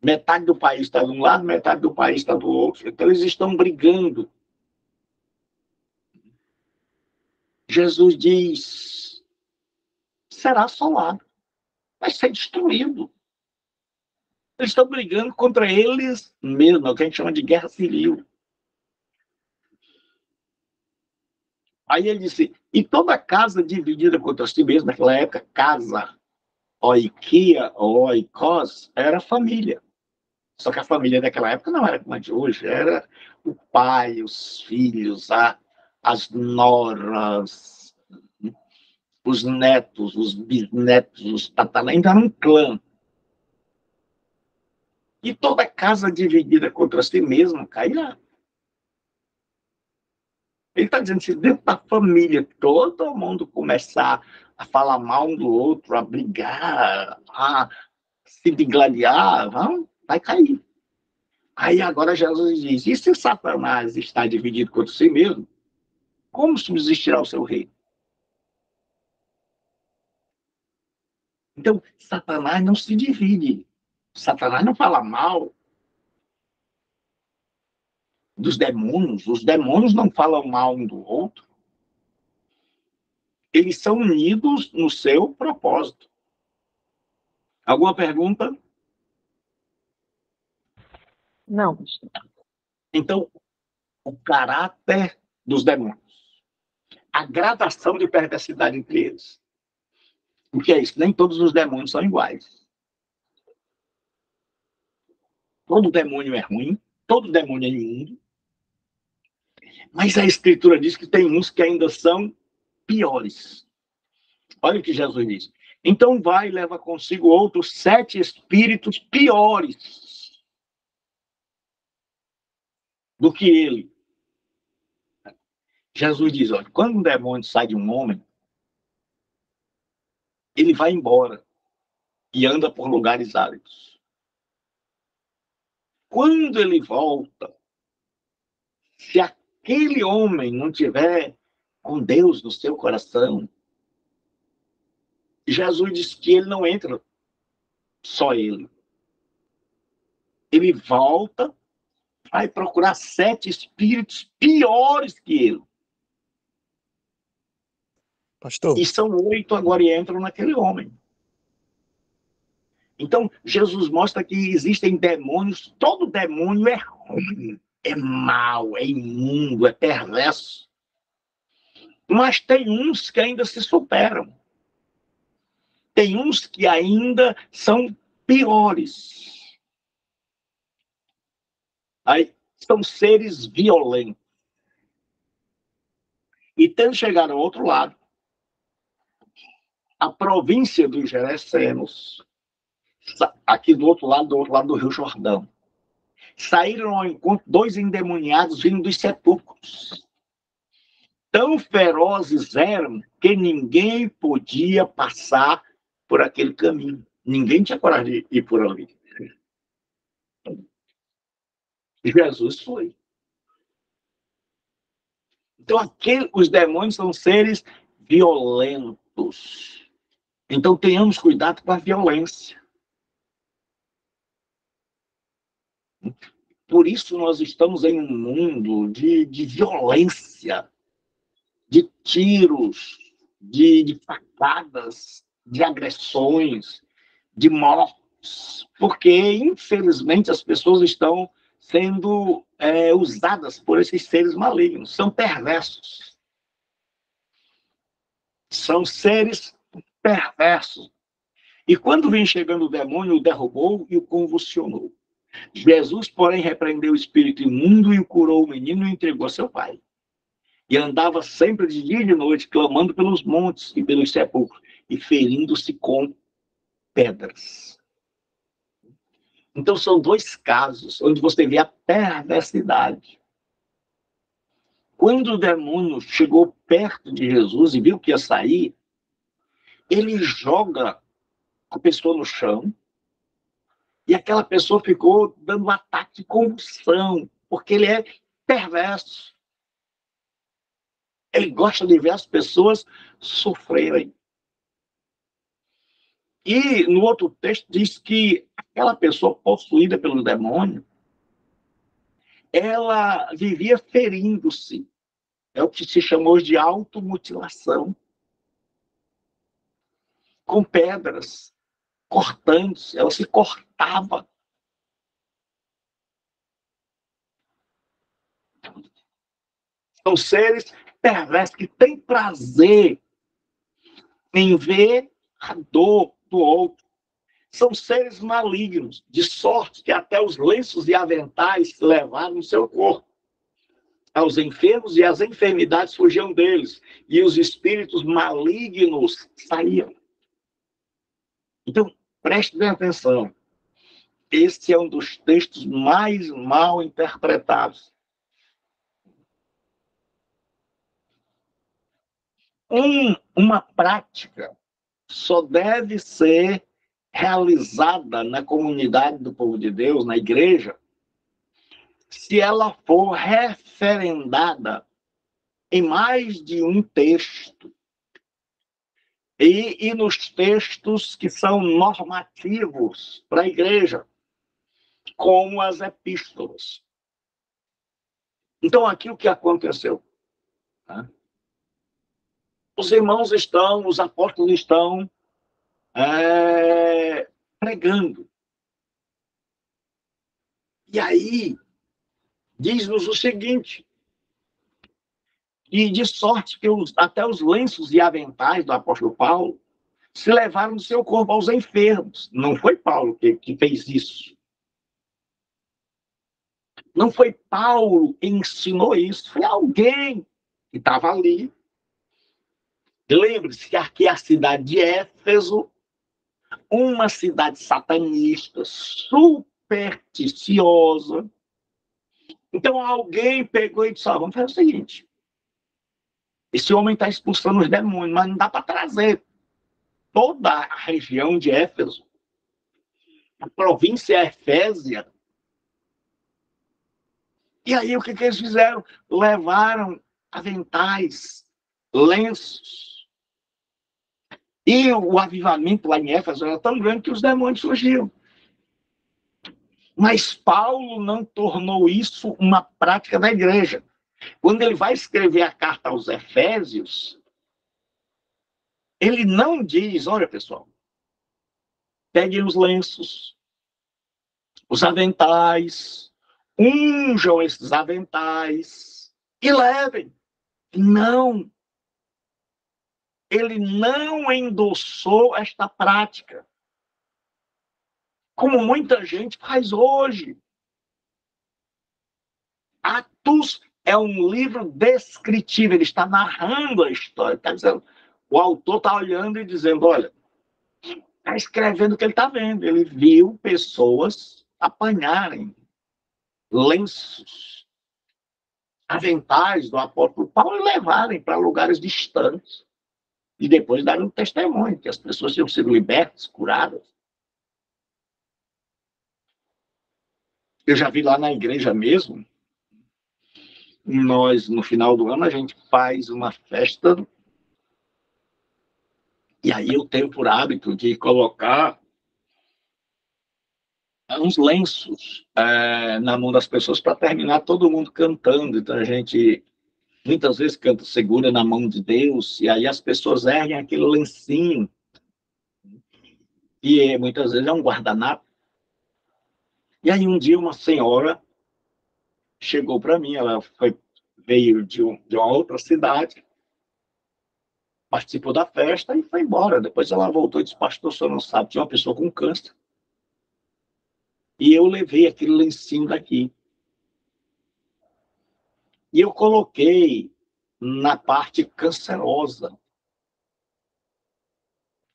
Metade do país está de um lado, metade do país está do outro. Então, eles estão brigando. Jesus diz, será assolado, vai ser destruído. Eles estão brigando contra eles mesmo, é o que a gente chama de guerra civil. Aí ele disse, e toda casa dividida contra si mesma, naquela época, casa, oikia, oikos, era família. Só que a família daquela época não era como a de hoje, era o pai, os filhos, as noras, os netos, os bisnetos, os tataranetos, ainda era um clã. E toda casa dividida contra si mesma cairá. Ele está dizendo, se dentro da família todo mundo começar a falar mal um do outro, a brigar, a se digladiar, vai cair. Aí agora Jesus diz, e se Satanás está dividido contra si mesmo, como subsistirá o seu reino? Então, Satanás não se divide. Satanás não fala mal dos demônios. Os demônios não falam mal um do outro. Eles são unidos no seu propósito. Alguma pergunta? Não, pastor. Então, o caráter dos demônios. A gradação de perversidade entre eles. O que é isso? Nem todos os demônios são iguais. Todo demônio é ruim, todo demônio é imundo. Mas a Escritura diz que tem uns que ainda são piores. Olha o que Jesus diz. Então vai e leva consigo outros 7 espíritos piores do que ele. Jesus diz, olha, quando um demônio sai de um homem, ele vai embora e anda por lugares áridos. Quando ele volta, se aquele homem não tiver com Deus no seu coração, Jesus diz que ele não entra só ele. Ele volta, vai procurar 7 espíritos piores que ele. Pastor, E são 8 agora e entram naquele homem. Então, Jesus mostra que existem demônios, todo demônio é ruim, é mau, é imundo, é perverso. Mas tem uns que ainda se superam. Tem uns que ainda são piores. Aí, são seres violentos. E tendo chegado ao outro lado, a província dos Gerasenos, aqui do outro lado do Rio Jordão, saíram ao encontro dois endemoniados vindo dos sepulcros. Tão ferozes eram que ninguém podia passar por aquele caminho. Ninguém tinha coragem de ir por ali. Jesus foi. Então, os demônios são seres violentos. Então, tenhamos cuidado com a violência. Por isso, nós estamos em um mundo de violência, de tiros, de facadas, de agressões, de mortes, porque, infelizmente, as pessoas estão sendo usadas por esses seres malignos, são perversos. São seres perversos. E quando vem chegando o demônio, o derrubou e o convulsionou. Jesus, porém, repreendeu o espírito imundo e o curou o menino e o entregou a seu pai. E andava sempre de dia e de noite, clamando pelos montes e pelos sepulcros, e ferindo-se com pedras. Então, são dois casos onde você vê a perversidade. Quando o demônio chegou perto de Jesus e viu que ia sair, ele joga a pessoa no chão e aquela pessoa ficou dando um ataque de convulsão, porque ele é perverso. Ele gosta de ver as pessoas sofrerem. E no outro texto diz que aquela pessoa possuída pelo demônio, ela vivia ferindo-se. É o que se chamou de automutilação. Com pedras, cortantes, ela se cortava. São seres perversos que têm prazer em ver a dor do outro. São seres malignos, de sorte que até os lenços e aventais levaram no seu corpo. Aos enfermos e as enfermidades fugiam deles, e os espíritos malignos saíam. Então, preste bem atenção. Este é um dos textos mais mal interpretados. Uma prática só deve ser realizada na comunidade do povo de Deus, na igreja, se ela for referendada em mais de um texto. E nos textos que são normativos para a igreja, como as epístolas. Então, aqui o que aconteceu? Os irmãos estão, os apóstolos estão pregando. E aí, diz-nos o seguinte, e de sorte que até os lenços e aventais do apóstolo Paulo se levaram no seu corpo aos enfermos. Não foi Paulo que fez isso. Não foi Paulo que ensinou isso. Foi alguém que estava ali. Lembre-se que aqui é a cidade de Éfeso, uma cidade satanista, supersticiosa. Então alguém pegou e disse, vamos fazer o seguinte, esse homem está expulsando os demônios, mas não dá para trazer toda a região de Éfeso, a província Efésia. E aí o que eles fizeram? Levaram aventais, lenços. E o avivamento lá em Éfeso era tão grande que os demônios surgiam. Mas Paulo não tornou isso uma prática da igreja. Quando ele vai escrever a carta aos Efésios, ele não diz, olha pessoal, peguem os lenços, os aventais, unjam esses aventais e levem. Não. Ele não endossou esta prática, como muita gente faz hoje. Atos É um livro descritivo, ele está narrando a história. Tá dizendo, o autor está olhando e dizendo, olha, está escrevendo o que ele está vendo. Ele viu pessoas apanharem lenços, aventais do apóstolo Paulo e levarem para lugares distantes. E depois darem um testemunho, que as pessoas tinham sido libertas, curadas. Eu já vi lá na igreja mesmo, nós, no final do ano, a gente faz uma festa, e aí eu tenho por hábito de colocar uns lenços na mão das pessoas para terminar todo mundo cantando. Então a gente muitas vezes canta segura na mão de Deus, e aí as pessoas erguem aquele lencinho, e muitas vezes é um guardanapo. E aí um dia uma senhora chegou para mim, veio de uma outra cidade, participou da festa e foi embora. Depois ela voltou e disse, pastor, o senhor não sabe, tinha uma pessoa com câncer. E eu levei aquele lencinho daqui. E eu coloquei na parte cancerosa.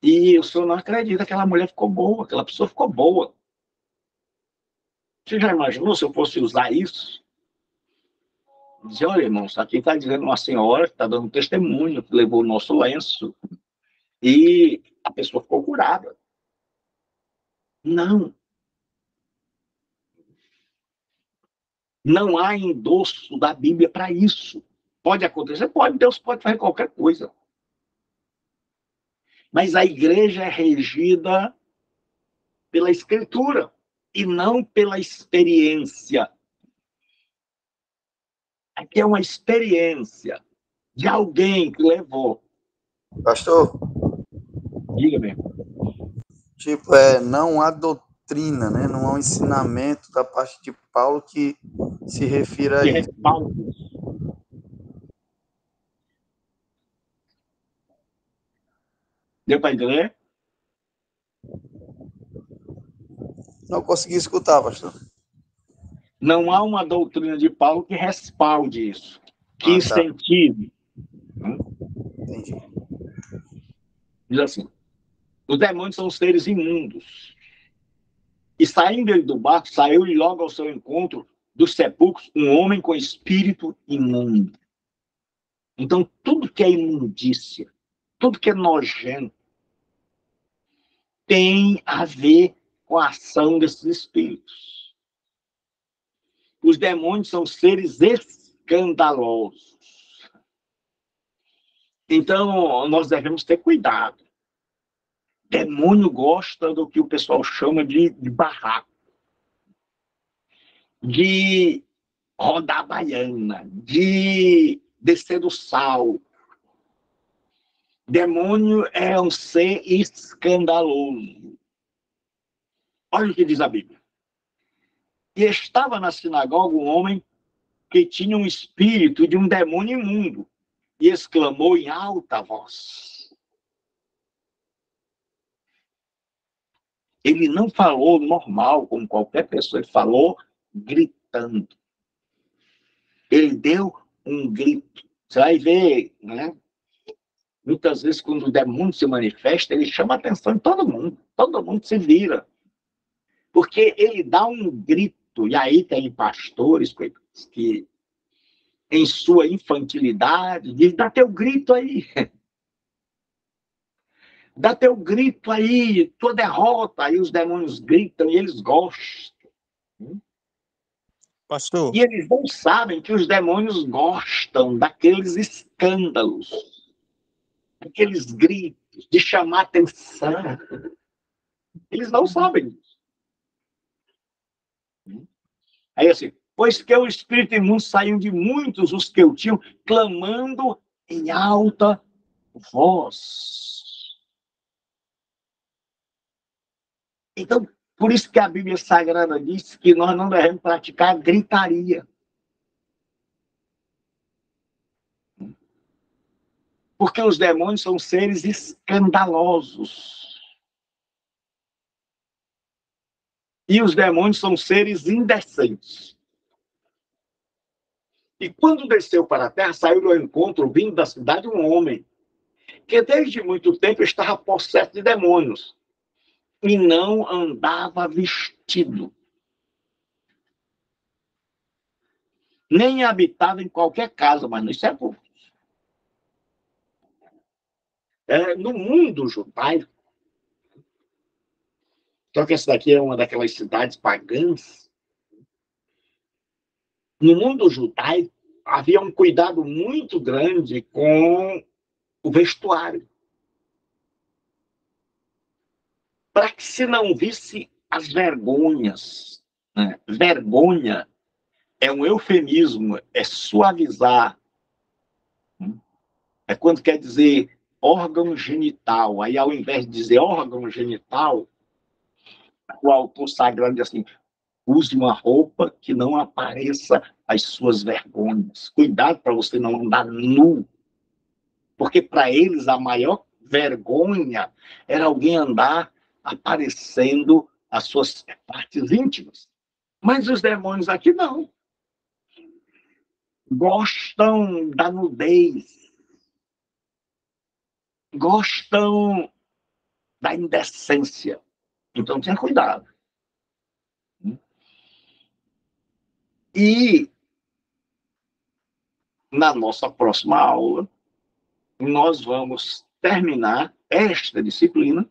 E o senhor não acredita, aquela mulher ficou boa, aquela pessoa ficou boa. Você já imaginou se eu fosse usar isso? Dizer, olha, irmãos, aqui está dizendo uma senhora que está dando testemunho, que levou o nosso lenço, e a pessoa ficou curada. Não. Não há endosso da Bíblia para isso. Pode acontecer? Pode, Deus pode fazer qualquer coisa. Mas a igreja é regida pela Escritura e não pela experiência. Aqui é uma experiência de alguém que levou. Pastor? Diga-me. Tipo, não há doutrina, né? Não há um ensinamento da parte de Paulo que se refira a isso. Deu para entender? Não consegui escutar, pastor. Não há uma doutrina de Paulo que respalde isso, que incentive. Entendi. Diz assim, os demônios são seres imundos. E saindo ele do barco, saiu-lhe logo ao seu encontro dos sepulcros um homem com espírito imundo. Então, tudo que é imundícia, tudo que é nojento, tem a ver com a ação desses espíritos. Os demônios são seres escandalosos. Então, nós devemos ter cuidado. Demônio gosta do que o pessoal chama de barraco, de rodar baiana, de descer do sal. Demônio é um ser escandaloso. Olha o que diz a Bíblia. E estava na sinagoga um homem que tinha um espírito de um demônio imundo e exclamou em alta voz. Ele não falou normal, como qualquer pessoa, ele falou gritando. Ele deu um grito. Você vai ver, né? Muitas vezes, quando o demônio se manifesta, ele chama a atenção de todo mundo se vira. Porque ele dá um grito, e aí tem pastores que, em sua infantilidade, diz, dá teu grito aí. Dá teu grito aí, tua derrota. Aí os demônios gritam e eles gostam. Pastor. E eles não sabem que os demônios gostam daqueles escândalos, daqueles gritos, de chamar atenção. Eles não sabem disso. Aí assim, pois que o espírito imundo saiu de muitos os que o tinham, clamando em alta voz. Então, por isso que a Bíblia Sagrada diz que nós não devemos praticar gritaria. Porque os demônios são seres escandalosos. E os demônios são seres indecentes. E quando desceu para a terra, saiu ao encontro, vindo da cidade, um homem que desde muito tempo estava possesso de demônios e não andava vestido, nem habitava em qualquer casa, mas nos sepulcros. No mundo judaico, só que essa daqui é uma daquelas cidades pagãs, no mundo judaico havia um cuidado muito grande com o vestuário, para que se não visse as vergonhas. Né? Vergonha é um eufemismo, é suavizar. É quando quer dizer órgão genital. Aí, ao invés de dizer órgão genital, o autor sagrado diz assim: use uma roupa que não apareça as suas vergonhas. Cuidado para você não andar nu. Porque para eles a maior vergonha era alguém andar aparecendo as suas partes íntimas. Mas os demônios aqui não. Gostam da nudez. Gostam da indecência. Então, tenha cuidado. E, na nossa próxima aula, nós vamos terminar esta disciplina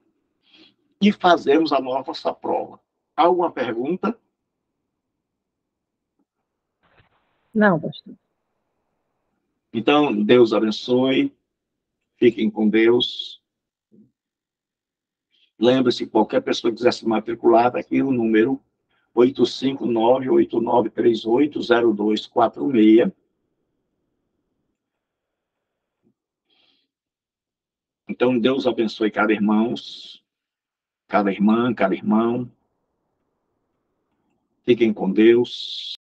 e fazermos a nossa prova. Alguma pergunta? Não, pastor. Então, Deus abençoe. Fiquem com Deus. Lembre-se, qualquer pessoa que quiser se matricular, está aqui o número 859-8938-0246. Então, Deus abençoe cada irmão, cada irmã, cada irmão. Fiquem com Deus.